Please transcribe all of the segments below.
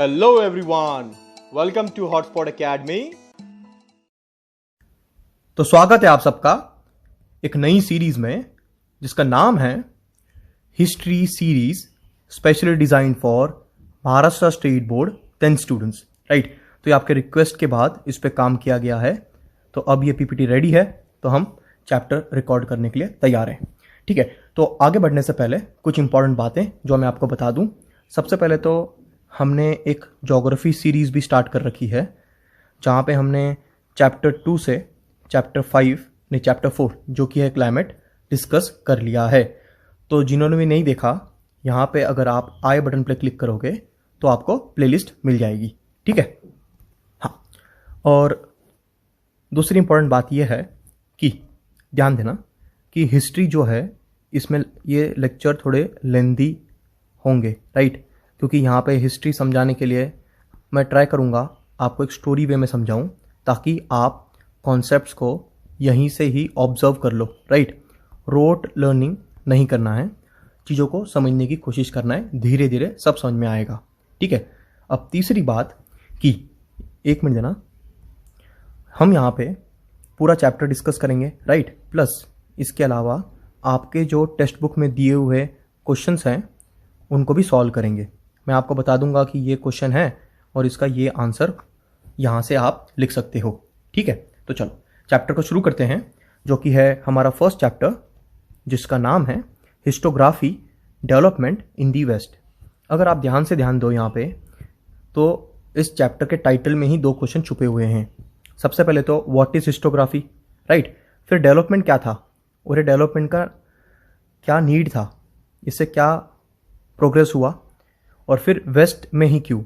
Hello everyone, welcome to Hotspot Academy. तो स्वागत है आप सबका एक नई सीरीज में जिसका नाम है history series specially design for Maharashtra state board 10th students, right. तो ये आपके रिक्वेस्ट के बाद इस पे काम किया गया है। तो अब ये पीपीटी रेडी है, तो हम चैप्टर रिकॉर्ड करने के लिए तैयार हैं। ठीक है, तो आगे बढ़ने से पहले कुछ इंपॉर्टेंट बातें जो मैं आपको बता दूं। सबसे पहले तो हमने एक ज्योग्राफी सीरीज भी स्टार्ट कर रखी है, जहाँ पे हमने चैप्टर 2 से चैप्टर 4 जो कि है क्लाइमेट डिस्कस कर लिया है। तो जिन्होंने भी नहीं देखा, यहाँ पे अगर आप आई बटन पे क्लिक करोगे तो आपको प्लेलिस्ट मिल जाएगी। ठीक है, हाँ। और दूसरी इंपॉर्टेंट बात यह है कि ध्यान देना कि हिस्ट्री जो है इसमें ये लेक्चर थोड़े लेंदी होंगे, राइट। क्योंकि यहाँ पे हिस्ट्री समझाने के लिए मैं ट्राई करूँगा आपको एक स्टोरी वे में समझाऊँ, ताकि आप कॉन्सेप्ट्स को यहीं से ही ऑब्जर्व कर लो, राइट। रोट लर्निंग नहीं करना है, चीज़ों को समझने की कोशिश करना है, धीरे धीरे सब समझ में आएगा। ठीक है, अब तीसरी बात कि एक मिनट देना, हम यहाँ पे पूरा चैप्टर डिस्कस करेंगे, राइट। प्लस इसके अलावा आपके जो टेक्स्ट बुक में दिए हुए क्वेश्चंस हैं उनको भी सॉल्व करेंगे। मैं आपको बता दूंगा कि ये क्वेश्चन है और इसका ये आंसर यहाँ से आप लिख सकते हो। ठीक है, तो चलो चैप्टर को शुरू करते हैं, जो कि है हमारा फर्स्ट चैप्टर, जिसका नाम है historiography development in the West. अगर आप ध्यान से ध्यान दो यहाँ पे, तो इस चैप्टर के टाइटल में ही दो क्वेश्चन छुपे हुए हैं। सबसे पहले तो व्हाट इज हिस्टोग्राफी, राइट। फिर डेवलपमेंट क्या था और ये डेवलपमेंट का क्या नीड था, इससे क्या प्रोग्रेस हुआ, और फिर वेस्ट में ही क्यों,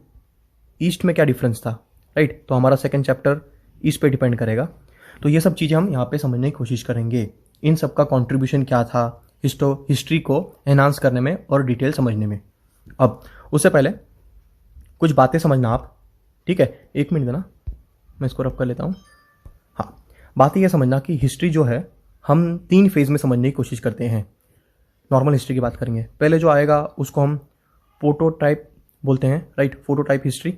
ईस्ट में क्या डिफरेंस था, राइट। तो हमारा सेकंड चैप्टर इस पे डिपेंड करेगा। तो ये सब चीज़ें हम यहाँ पे समझने की कोशिश करेंगे, इन सब का कंट्रीब्यूशन क्या था हिस्ट्री को एनहांस करने में और डिटेल समझने में। अब उससे पहले कुछ बातें समझना आप, ठीक है। एक मिनट देना, मैं इसको रब कर लेता हूँ। हाँ, बात यह समझना कि हिस्ट्री जो है हम 3 फेज़ में समझने की कोशिश करते हैं। नॉर्मल हिस्ट्री की बात करेंगे, पहले जो आएगा उसको हम प्रोटोटाइप बोलते हैं, राइट। प्रोटोटाइप हिस्ट्री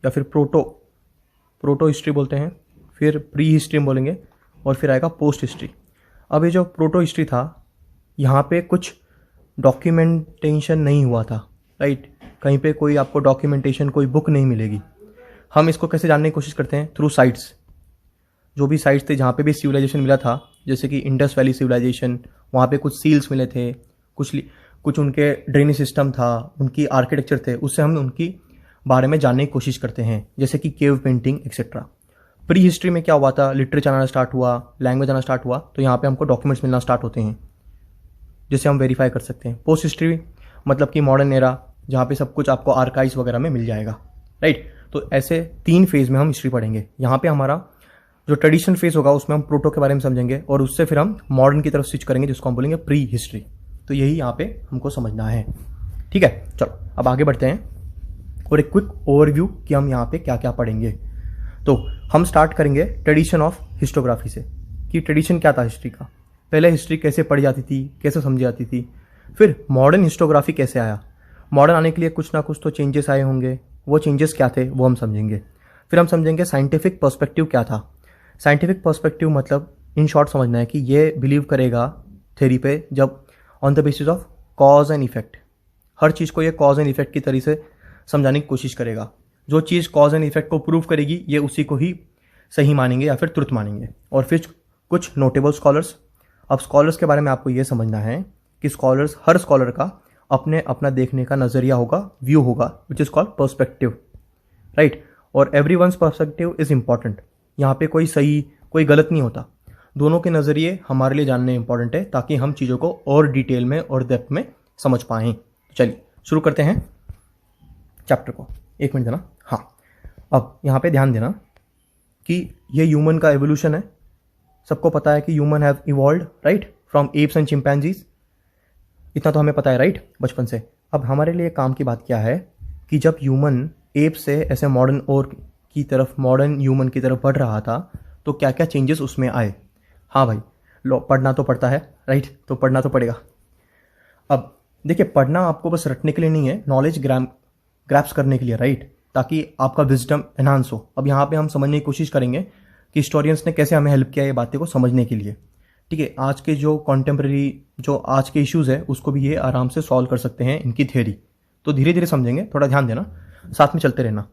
या फिर प्रोटो हिस्ट्री बोलते हैं, फिर प्री हिस्ट्री बोलेंगे, और फिर आएगा पोस्ट हिस्ट्री। अब ये जो प्रोटो हिस्ट्री था, यहाँ पे कुछ डॉक्यूमेंटेशन नहीं हुआ था, राइट। कहीं पे कोई आपको डॉक्यूमेंटेशन, कोई बुक नहीं मिलेगी। हम इसको कैसे जानने की कोशिश करते हैं, थ्रू साइट्स। जो भी साइट्स थे जहाँ पे भी सिविलाइजेशन मिला था, जैसे कि इंडस वैली सिविलाइजेशन, वहाँ पे कुछ सील्स मिले थे, कुछ उनके ड्रेनेज सिस्टम था, उनकी आर्किटेक्चर थे, उससे हम उनकी बारे में जानने की कोशिश करते हैं, जैसे कि cave painting etcetera. Pre history में क्या हुआ था, लिटरेचर आना स्टार्ट हुआ, लैंग्वेज आना स्टार्ट हुआ, तो यहाँ पे हमको डॉक्यूमेंट्स मिलना स्टार्ट होते हैं, जिसे हम वेरीफाई कर सकते हैं। पोस्ट हिस्ट्री मतलब कि मॉडर्न एरा, जहाँ पे सब कुछ आपको आर्काइव्स वगैरह में मिल जाएगा, राइट। तो ऐसे 3 फेज़ में हम हिस्ट्री पढ़ेंगे। यहाँ पे हमारा जो ट्रेडिशनल फेज़ होगा उसमें हम प्रोटो के बारे में समझेंगे, और उससे फिर हम मॉडर्न की तरफ स्विच करेंगे, जिसको हम बोलेंगे प्री हिस्ट्री। तो यही यहाँ पे हमको समझना है। ठीक है, चलो अब आगे बढ़ते हैं और एक क्विक ओवरव्यू कि हम यहाँ पे क्या क्या पढ़ेंगे। तो हम स्टार्ट करेंगे ट्रेडिशन ऑफ हिस्टोग्राफी से, कि ट्रेडिशन क्या था हिस्ट्री का, पहले हिस्ट्री कैसे पढ़ी जाती थी, कैसे समझी जाती थी, फिर मॉडर्न हिस्टोग्राफी कैसे आया। मॉडर्न आने के लिए कुछ ना कुछ तो चेंजेस आए होंगे, वो चेंजेस क्या थे वो हम समझेंगे। फिर हम समझेंगे साइंटिफिक पर्सपेक्टिव क्या था। साइंटिफिक पर्सपेक्टिव मतलब इन शॉर्ट समझना है कि ये बिलीव करेगा थ्योरी पे, जब on the basis of cause and effect, हर चीज़ को ये कॉज एंड इफेक्ट की तरह से समझाने की कोशिश करेगा। जो चीज़ कॉज एंड इफेक्ट को प्रूव करेगी, ये उसी को ही सही मानेंगे या फिर ट्रुथ मानेंगे। और फिर कुछ नोटेबल स्कॉलर्स। अब स्कॉलर्स के बारे में आपको ये समझना है कि स्कॉलर्स, हर स्कॉलर का अपना देखने का नज़रिया होगा, व्यू होगा, which is called perspective, right. और every once perspective is important. यहाँ पे कोई सही कोई गलत नहीं होता, दोनों के नज़रिए हमारे लिए जानने इंपॉर्टेंट है, ताकि हम चीज़ों को और डिटेल में और डेप्थ में समझ पाएँ। चलिए शुरू करते हैं चैप्टर को। एक मिनट देना। हाँ, अब यहाँ पे ध्यान देना कि ये ह्यूमन का एवोल्यूशन है। सबको पता है कि human have evolved, right, from apps and chimpanzees. इतना तो हमें पता है, राइट, बचपन से। अब हमारे लिए काम की बात क्या है कि जब ह्यूमन एप से ऐसे मॉडर्न ह्यूमन की तरफ बढ़ रहा था, तो क्या क्या चेंजेस उसमें आए। हाँ भाई, पढ़ना तो पड़ता है, राइट, तो पढ़ना तो पड़ेगा। अब देखिए, पढ़ना आपको बस रटने के लिए नहीं है, नॉलेज ग्रैप्स करने के लिए, राइट। ताकि आपका विजडम एनहांस हो। अब यहाँ पे हम समझने की कोशिश करेंगे कि हिस्टोरियंस ने कैसे हमें हेल्प किया ये बातें को समझने के लिए। ठीक है, आज के जो कॉन्टेम्प्रेरी जो आज के इश्यूज़ है उसको भी ये आराम से सॉल्व कर सकते हैं इनकी थ्योरी। तो धीरे धीरे समझेंगे, थोड़ा ध्यान देना, साथ में चलते रहना।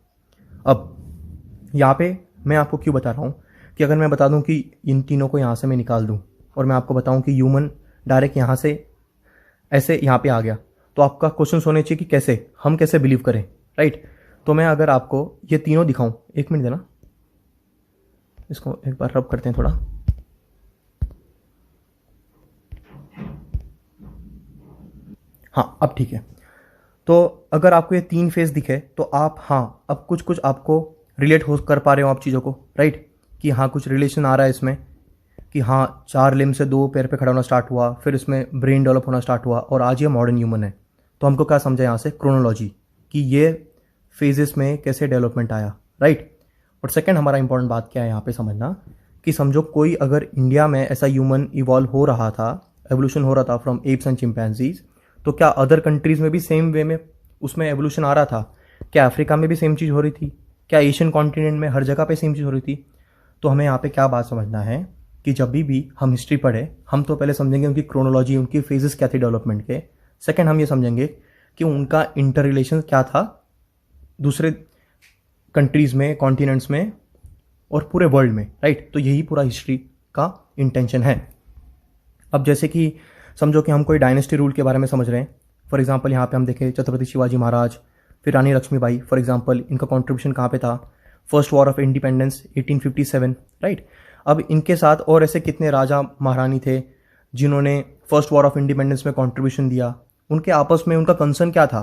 अब यहाँ पे मैं आपको क्यों बता रहा हूँ कि अगर मैं बता दूँ कि इन तीनों को यहाँ से मैं निकाल दूँ और मैं आपको बताऊँ कि ह्यूमन डायरेक्ट यहाँ से ऐसे यहाँ पे आ गया, तो आपका क्वेश्चन होने चाहिए कि कैसे, हम कैसे बिलीव करें, राइट। तो मैं अगर आपको ये तीनों दिखाऊं, एक मिनट देना, इसको एक बार रब करते हैं थोड़ा। हाँ, अब ठीक है। तो अगर आपको ये 3 फेज दिखे तो आप, हाँ, अब कुछ कुछ आपको रिलेट हो कर पा रहे हो आप चीज़ों को, राइट, कि हाँ कुछ रिलेशन आ रहा है इसमें, कि हाँ 4 लिम्ब से 2 पैर पे खड़ा होना स्टार्ट हुआ, फिर इसमें ब्रेन डेवलप होना स्टार्ट हुआ और आज ये मॉडर्न ह्यूमन है। तो हमको क्या समझा यहाँ से, क्रोनोलॉजी, कि ये फेजेस में कैसे डेवलपमेंट आया, राइट। और सेकंड हमारा इंपॉर्टेंट बात क्या है यहाँ पे समझना, कि समझो कोई अगर इंडिया में ऐसा ह्यूमन इवॉल्व हो रहा था, एवोल्यूशन हो रहा था फ्रॉम एप्स एंड चिंपैंजीज, तो क्या अदर कंट्रीज में भी सेम वे में उसमें एवोल्यूशन आ रहा था? क्या अफ्रीका में भी सेम चीज़ हो रही थी? क्या एशियन कॉन्टिनेंट में हर जगह पे सेम चीज़ हो रही थी? तो हमें यहाँ पे क्या बात समझना है कि जब भी हम हिस्ट्री पढ़े, हम तो पहले समझेंगे उनकी क्रोनोलॉजी, उनकी फेजेस क्या थे डेवलपमेंट के। सेकंड हम ये समझेंगे कि उनका इंटर रिलेशन क्या था दूसरे कंट्रीज़ में, कॉन्टिनेंट्स में और पूरे वर्ल्ड में, राइट। तो यही पूरा हिस्ट्री का इंटेंशन है। अब जैसे कि समझो कि हम कोई डायनेस्टी रूल के बारे में समझ रहे हैं। फॉर एग्जांपल यहाँ पे हम देखें छत्रपति शिवाजी महाराज, फिर रानी लक्ष्मीबाई, फॉर एग्जांपल इनका कंट्रीब्यूशन कहाँ पे था, first war of independence 1857, right. अब इनके साथ और ऐसे कितने राजा महारानी थे जिन्होंने फर्स्ट वॉर ऑफ इंडिपेंडेंस में कंट्रीब्यूशन दिया? उनके आपस में उनका कंसर्न क्या था?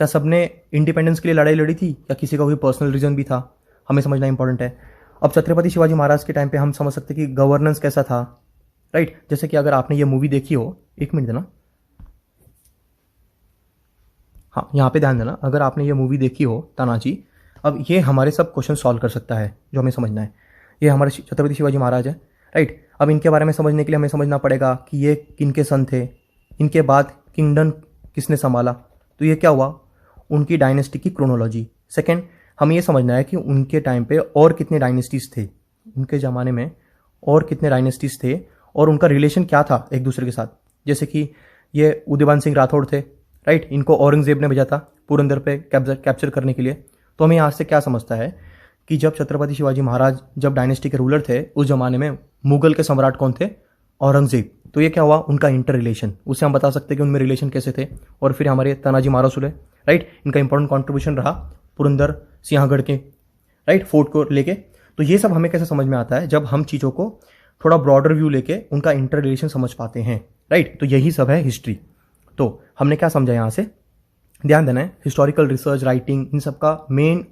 क्या सबने इंडिपेंडेंस के लिए लड़ाई लड़ी थी या किसी का कोई पर्सनल रीजन भी था? हमें समझना इंपॉर्टेंट है। अब छत्रपति शिवाजी महाराज के टाइम पे हम समझ सकते हैं कि गवर्नेंस कैसा था, राइट। जैसे कि अगर आपने ये मूवी देखी हो, एक मिनट देना, हाँ यहाँ पे ध्यान देना, अगर आपने ये मूवी देखी हो तानाजी, अब ये हमारे सब क्वेश्चन सॉल्व कर सकता है जो हमें समझना है। ये हमारे छत्रपति शिवाजी महाराज है, राइट। अब इनके बारे में समझने के लिए हमें समझना पड़ेगा कि ये किनके सन थे, इनके बाद किंगडम किसने संभाला, तो ये क्या हुआ, उनकी डायनेस्टी की क्रोनोलॉजी। सेकेंड, हमें ये समझना है कि उनके टाइम पे और कितने डायनेस्टीज थे, उनके ज़माने में और कितने डायनेस्टीज थे और उनका रिलेशन क्या था एक दूसरे के साथ। जैसे कि ये उदयभान सिंह राठौड़ थे, राइट, इनको औरंगजेब ने भेजा था पुरंदर पे कैप्चर करने के लिए। तो हमें यहाँ से क्या समझता है कि जब छत्रपति शिवाजी महाराज जब डायनेस्टी के रूलर थे, उस जमाने में मुगल के सम्राट कौन थे, औरंगजेब। तो ये क्या हुआ, उनका इंटर रिलेशन, उससे हम बता सकते हैं कि उनमें रिलेशन कैसे थे। और फिर हमारे तानाजी मारासुले, राइट, इनका इंपॉर्टेंट कॉन्ट्रीब्यूशन रहा पुरंदर सिंहगढ़ के, राइट, फोर्ट को लेके। तो ये सब हमें कैसे समझ में आता है, जब हम चीज़ों को थोड़ा ब्रॉडर व्यू लेके उनका इंटर रिलेशन समझ पाते हैं, राइट। तो यही सब है हिस्ट्री। तो हमने क्या समझा यहाँ से, ध्यान देना है, हिस्टोरिकल रिसर्च, राइटिंग, इन सब का मेन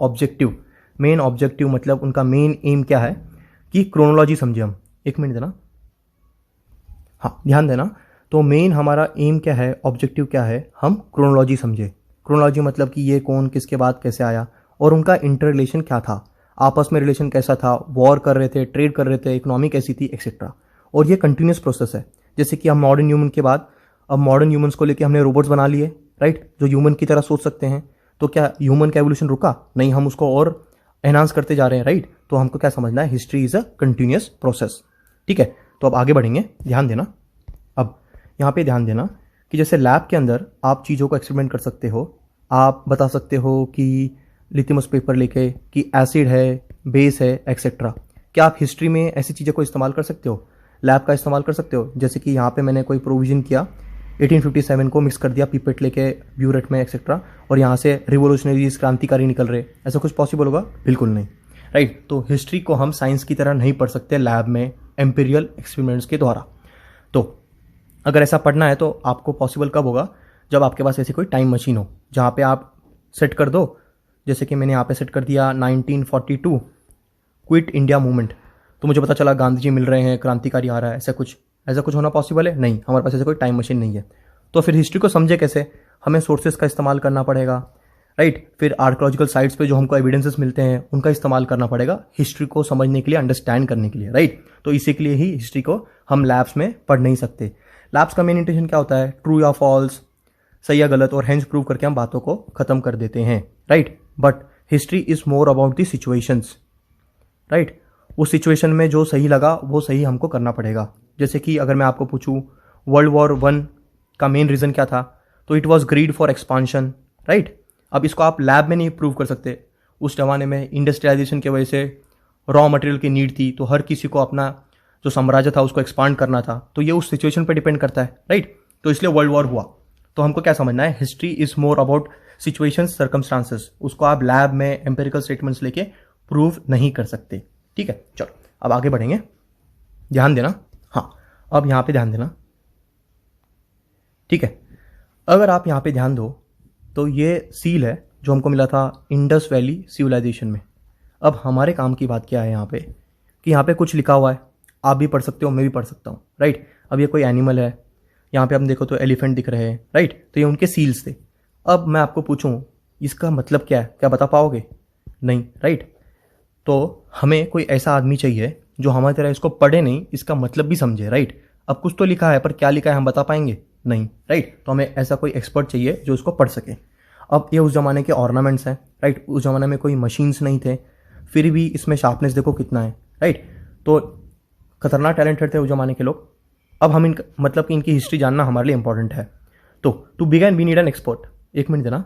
ऑब्जेक्टिव मतलब उनका मेन एम क्या है कि क्रोनोलॉजी समझे हम। एक मिनट देना, हाँ ध्यान देना। तो मेन हमारा एम क्या है, ऑब्जेक्टिव क्या है, हम क्रोनोलॉजी समझे। क्रोनोलॉजी मतलब कि ये कौन किसके बाद कैसे आया और उनका इंटर रिलेशन क्या था, आपस में रिलेशन कैसा था, वॉर कर रहे थे, ट्रेड कर रहे थे, इकोनॉमी कैसी थी, एक्सेट्रा। और ये कंटिन्यूस प्रोसेस है। जैसे कि हम मॉडर्न ह्यूमन के बाद अब मॉडर्न ह्यूमंस को लेके हमने रोबोट्स बना लिए, राइट, जो ह्यूमन की तरह सोच सकते हैं। तो क्या ह्यूमन का एवोल्यूशन रुका? नहीं, हम उसको और एनहांस करते जा रहे हैं, राइट। तो हमको क्या समझना है, history is a continuous process, ठीक है। तो अब आगे बढ़ेंगे, ध्यान देना। अब यहाँ पे ध्यान देना कि जैसे लैब के अंदर आप चीज़ों को एक्सपेरिमेंट कर सकते हो, आप बता सकते हो कि लिथिमस पेपर लेके कि एसिड है, बेस है, एक्सेट्रा। क्या आप हिस्ट्री में ऐसी चीज़ों को इस्तेमाल कर सकते हो, लैब का इस्तेमाल कर सकते हो? जैसे कि यहाँ पे मैंने कोई प्रोविजन किया, 1857 को मिक्स कर दिया पीपेट लेके ब्यूरेट में, एक्सेट्रा, और यहाँ से रिवोल्यूशनरीज, क्रांतिकारी निकल रहे, ऐसा कुछ पॉसिबल होगा? बिल्कुल नहीं, राइट। तो हिस्ट्री को हम साइंस की तरह नहीं पढ़ सकते लैब में एम्पिरियल एक्सपेरिमेंट्स के द्वारा। तो अगर ऐसा पढ़ना है तो आपको पॉसिबल कब होगा, जब आपके पास ऐसी कोई टाइम मशीन हो जहाँ पे आप सेट कर दो। जैसे कि मैंने यहाँ पे सेट कर दिया 1942 क्विट इंडिया मूवमेंट, तो मुझे पता चला गांधी जी मिल रहे हैं, क्रांतिकारी आ रहा है, ऐसा कुछ होना पॉसिबल है? नहीं, हमारे पास ऐसे कोई टाइम मशीन नहीं है। तो फिर हिस्ट्री को समझे कैसे, हमें सोर्सेज का इस्तेमाल करना पड़ेगा, राइट। फिर आर्कोलॉजिकल साइट्स पे जो हमको एविडेंसेस मिलते हैं उनका इस्तेमाल करना पड़ेगा हिस्ट्री को समझने के लिए, अंडरस्टैंड करने के लिए, राइट। तो इसी के लिए ही हिस्ट्री को हम लैब्स में पढ़ नहीं सकते। लैब्स का मेन इंटेंशन क्या होता है, ट्रू या फॉल्स, सही या गलत, और हेंस प्रूव करके हम बातों को खत्म कर देते हैं, right. But history is more about the situations, right. उस सिचुएशन में जो सही लगा वो सही हमको करना पड़ेगा। जैसे कि अगर मैं आपको पूछूं वर्ल्ड वॉर 1 का मेन रीज़न क्या था, तो it was greed for expansion, right. अब इसको आप लैब में नहीं प्रूव कर सकते। उस जमाने में इंडस्ट्रियलाइजेशन की वजह से रॉ मटेरियल की नीड थी, तो हर किसी को अपना जो साम्राज्य था उसको एक्सपांड करना था, तो ये उस सिचुएशन पर डिपेंड करता है, राइट। तो इसलिए वर्ल्ड वॉर हुआ। तो हमको क्या समझना है, history is more about situations, circumstances. उसको आप लैब में एम्पिरिकल स्टेटमेंट्स लेके प्रूव नहीं कर सकते, ठीक है। चलो अब आगे बढ़ेंगे, ध्यान देना। हाँ, अब यहाँ पे ध्यान देना, ठीक है। अगर आप यहाँ पे ध्यान दो तो ये सील है जो हमको मिला था इंडस वैली सिविलाइजेशन में। अब हमारे काम की बात क्या है यहाँ पे कि यहाँ पे कुछ लिखा हुआ है, आप भी पढ़ सकते हो, मैं भी पढ़ सकता हूँ, राइट। अब ये कोई एनिमल है, यहाँ पे हम देखो तो एलिफेंट दिख रहे हैं, राइट। तो ये उनके सील्स थे। अब मैं आपको पूछूं इसका मतलब क्या है, क्या बता पाओगे? नहीं, राइट। तो हमें कोई ऐसा आदमी चाहिए जो हमारी तरह इसको पढ़े नहीं, इसका मतलब भी समझे, राइट। अब कुछ तो लिखा है पर क्या लिखा है हम बता पाएंगे? नहीं, राइट। तो हमें ऐसा कोई एक्सपर्ट चाहिए जो इसको पढ़ सके। अब ये उस ज़माने के ऑर्नामेंट्स हैं, राइट। उस ज़माने में कोई मशीन्स नहीं थे, फिर भी इसमें शार्पनेस देखो कितना है, राइट। तो खतरनाक टैलेंटेड थे उस ज़माने के लोग। अब हम मतलब कि इनकी हिस्ट्री जानना हमारे लिए इंपॉर्टेंट है। तो to begin we need an expert. एक मिनट देना,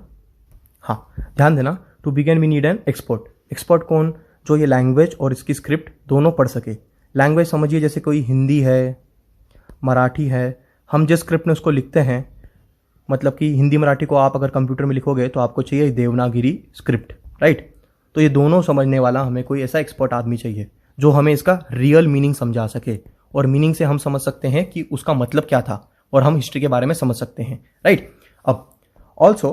हाँ ध्यान देना। To begin we need an expert. Expert कौन? जो ये लैंग्वेज और इसकी स्क्रिप्ट दोनों पढ़ सके। लैंग्वेज समझिए जैसे कोई हिंदी है, मराठी है, हम जिस स्क्रिप्ट में उसको लिखते हैं, मतलब कि हिंदी मराठी को आप अगर कंप्यूटर में लिखोगे तो आपको चाहिए देवनागरी स्क्रिप्ट, राइट। तो ये दोनों समझने वाला हमें कोई ऐसा एक्सपर्ट आदमी चाहिए जो हमें इसका रियल मीनिंग समझा सके, और मीनिंग से हम समझ सकते हैं कि उसका मतलब क्या था और हम हिस्ट्री के बारे में समझ सकते हैं, राइट। अब also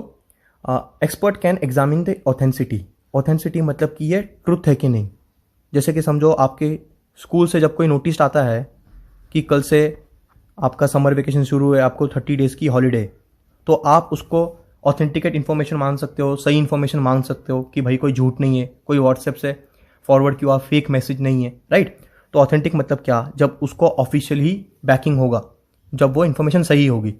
expert can examine the authenticity. Authenticity मतलब कि ये ट्रुथ है कि नहीं। जैसे कि समझो आपके स्कूल से जब कोई नोटिस आता है कि कल से आपका समर वेकेशन शुरू है, आपको 30 डेज़ की हॉलीडे, तो आप उसको ऑथेंटिकेट इन्फॉर्मेशन मांग सकते हो, सही इन्फॉर्मेशन मांग सकते हो कि भाई कोई झूठ नहीं है, कोई व्हाट्सएप से फॉरवर्ड किया फेक मैसेज नहीं है, राइट। तो ऑथेंटिक मतलब क्या? जब उसको ऑफिशियली बैकिंग होगा, जब वो इन्फॉर्मेशन सही होगी।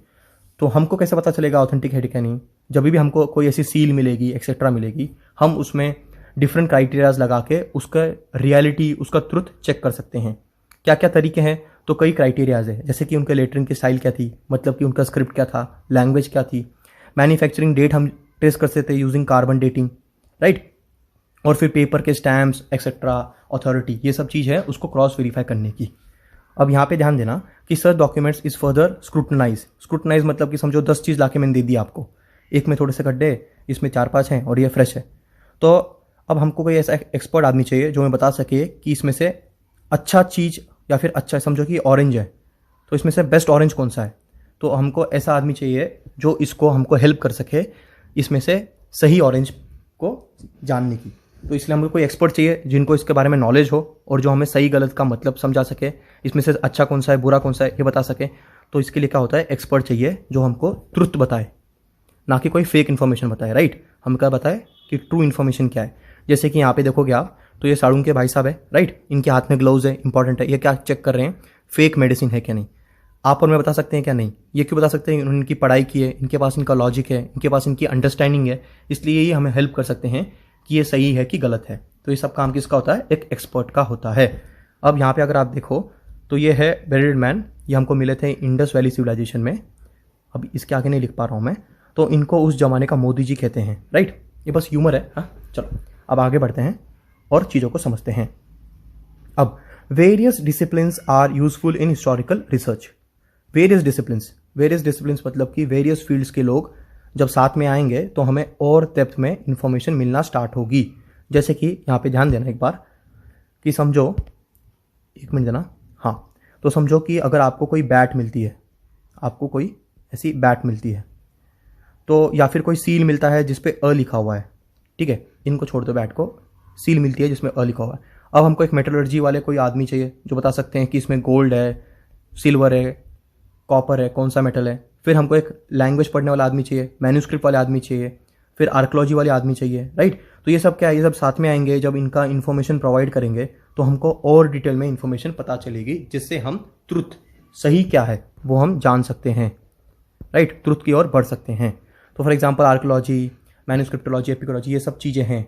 तो हमको कैसे पता चलेगा ऑथेंटिक है क्या नहीं? जब भी हमको कोई ऐसी सील मिलेगी, एक्सेट्रा मिलेगी, हम उसमें डिफरेंट क्राइटेरियाज लगा के उसका रियलिटी, उसका ट्रुथ चेक कर सकते हैं। क्या क्या तरीके हैं? तो कई क्राइटेरियाज है, जैसे कि उनके लेटरिंग की स्टाइल क्या थी, मतलब कि उनका स्क्रिप्ट क्या था, लैंग्वेज क्या थी, मैन्युफैक्चरिंग डेट हम ट्रेस कर सकते थे यूजिंग कार्बन डेटिंग, राइट। और फिर पेपर के स्टैम्प्स एक्सेट्रा, अथॉरिटी, ये सब चीज़ है उसको क्रॉस वेरीफाई करने की। अब यहाँ पे ध्यान देना कि such documents is further scrutinise. Scrutinise मतलब कि समझो 10 चीज़ लाके मैंने दे दी आपको, एक में थोड़े से गड्ढे, इसमें 4-5 हैं और ये फ्रेश है। तो अब हमको कोई ऐसा एक्सपर्ट आदमी चाहिए जो हमें बता सके कि इसमें से अच्छा चीज़, या फिर अच्छा समझो कि ऑरेंज है तो इसमें से बेस्ट ऑरेंज कौन सा है। तो हमको ऐसा आदमी चाहिए जो इसको हमको हेल्प कर सके इसमें से सही ऑरेंज को जानने की। तो इसलिए हमको कोई एक्सपर्ट चाहिए जिनको इसके बारे में नॉलेज हो और जो हमें सही गलत का मतलब समझा सके, इसमें से अच्छा कौन सा है, बुरा कौन सा है, ये बता सके। तो इसके लिए क्या होता है, एक्सपर्ट चाहिए जो हमको ट्रुथ बताए, ना कि कोई फेक इन्फॉर्मेशन बताए, राइट। हम क्या बताए कि ट्रू इन्फॉर्मेशन क्या है। जैसे कि यहाँ पे देखोगे आप तो ये साड़ू के भाई साहब है, राइट। इनके हाथ में ग्लव्स है, इंपॉर्टेंट है। ये क्या चेक कर रहे हैं, फेक मेडिसिन है क्या नहीं। आप और मैं बता सकते हैं क्या? नहीं। ये क्यों बता सकते हैं? उन्होंने इनकी पढ़ाई की है, इनके पास इनका लॉजिक है, इनके पास इनकी अंडरस्टैंडिंग है, इसलिए ये हमें हेल्प कर सकते हैं कि ये सही है कि गलत है। तो ये सब काम किसका होता है? एक एक्सपर्ट का होता है। अब यहाँ पे अगर आप देखो तो ये है बेरिड मैन, ये हमको मिले थे इंडस वैली सिविलाइजेशन में। अब इसके आगे नहीं लिख पा रहा हूँ मैं। तो इनको उस जमाने का मोदी जी कहते हैं, राइट। ये बस ह्यूमर है, हाँ। चलो अब आगे बढ़ते हैं और चीज़ों को समझते हैं। अब various disciplines are useful in historical research. Various disciplines मतलब कि वेरियस फील्ड्स के लोग जब साथ में आएंगे तो हमें और डेप्थ में इंफॉर्मेशन मिलना स्टार्ट होगी। जैसे कि यहाँ पे ध्यान देना एक बार कि समझो, एक मिनट देना, हाँ। तो समझो कि अगर आपको कोई बैट मिलती है, आपको कोई ऐसी बैट मिलती है, तो या फिर कोई सील मिलता है जिस पे अ लिखा हुआ है, ठीक है। इनको छोड़ दो, बैट को सील मिलती है जिसमें अ लिखा हुआ है। अब हमको एक मेटलर्जी वाले कोई आदमी चाहिए जो बता सकते हैं कि इसमें गोल्ड है, सिल्वर है, कॉपर है, कौन सा मेटल है। फिर हमको एक लैंग्वेज पढ़ने वाला आदमी चाहिए, मैन्यूस्क्रिप्ट वाले आदमी चाहिए, फिर आर्कोलॉजी वाले आदमी चाहिए, राइट। तो ये सब क्या है, ये सब साथ में आएंगे। जब इनका इन्फॉर्मेशन प्रोवाइड करेंगे तो हमको और डिटेल में इन्फॉर्मेशन पता चलेगी, जिससे हम ट्रुथ सही क्या है वो हम जान सकते हैं, राइट। ट्रुथ की ओर बढ़ सकते हैं। तो फॉर एग्जाम्पल आर्कोलॉजी, मैन्यूस्क्रिप्टोलॉजी, एपिकोलॉजी, ये सब चीज़ें हैं।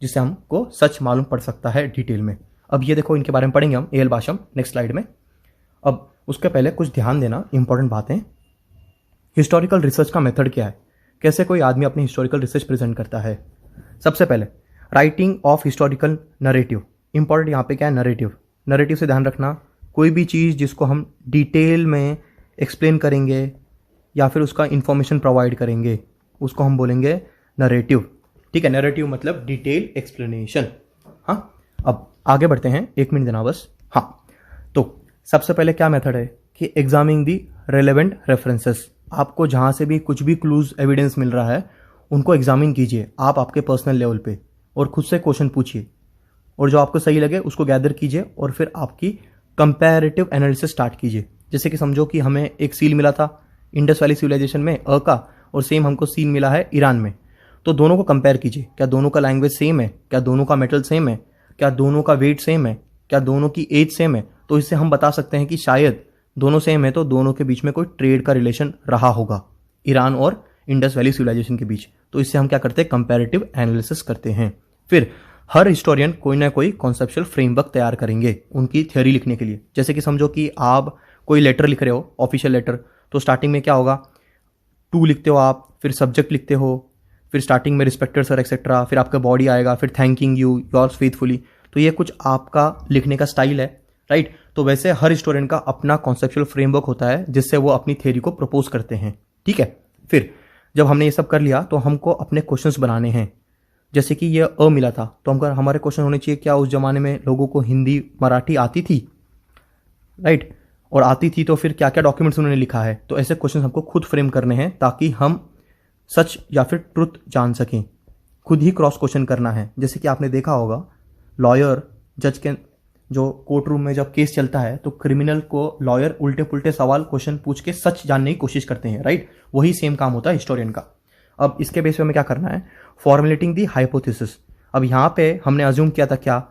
जिससे हमको सच मालूम पड़ सकता है डिटेल में। अब ये देखो, इनके बारे में पढ़ेंगे हम एल बाशम नेक्स्ट स्लाइड में। अब उसके पहले कुछ ध्यान देना, इंपॉर्टेंट बातें। हिस्टोरिकल रिसर्च का मेथड क्या है, कैसे कोई आदमी अपनी हिस्टोरिकल रिसर्च प्रेजेंट करता है। सबसे पहले writing of historical narrative. Important यहाँ पे क्या है, नरेटिव। नरेटिव से ध्यान रखना, कोई भी चीज़ जिसको हम डिटेल में एक्सप्लेन करेंगे या फिर उसका इंफॉर्मेशन प्रोवाइड करेंगे उसको हम बोलेंगे नरेटिव। ठीक है, नरेटिव मतलब डिटेल एक्सप्लेनेशन। हाँ, अब आगे बढ़ते हैं, 1 मिनट देना बस। हाँ, तो सबसे पहले क्या मेथड है कि एग्जामिनिंग दी रेलेवेंट रेफरेंसेस। आपको जहाँ से भी कुछ भी क्लूज एविडेंस मिल रहा है उनको एग्जामिन कीजिए आप आपके पर्सनल लेवल पे, और खुद से क्वेश्चन पूछिए, और जो आपको सही लगे उसको गैदर कीजिए, और फिर आपकी कंपैरेटिव एनालिसिस स्टार्ट कीजिए। जैसे कि समझो कि हमें एक सील मिला था इंडस वैली सिविलाइजेशन में का, और सेम हमको सील मिला है ईरान में, तो दोनों को कंपेयर कीजिए। क्या दोनों का लैंग्वेज सेम है, क्या दोनों का मेटल सेम है, क्या दोनों का वेट सेम है, क्या दोनों की एज सेम है। तो इससे हम बता सकते हैं कि शायद दोनों सेम है तो दोनों के बीच में कोई ट्रेड का रिलेशन रहा होगा, ईरान और इंडस वैली सिविलाइजेशन के बीच। तो इससे हम क्या करते हैं, कंपैरेटिव एनालिसिस करते हैं। फिर हर हिस्टोरियन कोई ना कोई कॉन्सेप्चुअल फ्रेमवर्क तैयार करेंगे उनकी थ्योरी लिखने के लिए। जैसे कि समझो कि आप कोई लेटर लिख रहे हो, ऑफिशियल लेटर, तो स्टार्टिंग में क्या होगा, टू लिखते हो आप, फिर सब्जेक्ट लिखते हो, फिर स्टार्टिंग में रिस्पेक्टेड सर एक्सेट्रा, फिर आपका बॉडी आएगा, फिर थैंकिंग यू योर्स फेथफुली। तो ये कुछ आपका लिखने का स्टाइल है, राइट। तो वैसे हर हिस्टोरियन का अपना कॉन्सेप्चुअल फ्रेमवर्क होता है जिससे वो अपनी थ्योरी को प्रपोज करते हैं। ठीक है, फिर जब हमने ये सब कर लिया तो हमको अपने क्वेश्चंस बनाने हैं। जैसे कि ये मिला था तो हमको हमारे क्वेश्चन होने चाहिए, क्या उस जमाने में लोगों को हिंदी मराठी आती थी, राइट, और आती थी तो फिर क्या क्या डॉक्यूमेंट्स उन्होंने लिखा है। तो ऐसे क्वेश्चन हमको खुद फ्रेम करने हैं ताकि हम सच या फिर ट्रुथ जान सकें। खुद ही क्रॉस क्वेश्चन करना है। जैसे कि आपने देखा होगा लॉयर जज के जो कोर्ट रूम में जब केस चलता है तो क्रिमिनल को लॉयर उल्टे पुल्टे सवाल क्वेश्चन पूछ के सच जानने की कोशिश करते हैं, राइट। वही सेम काम होता है हिस्टोरियन का। अब इसके बेस पे हमें क्या करना है, फॉर्मुलेटिंग दी हाइपोथेसिस। अब यहाँ पे हमने अज्यूम किया था क्या,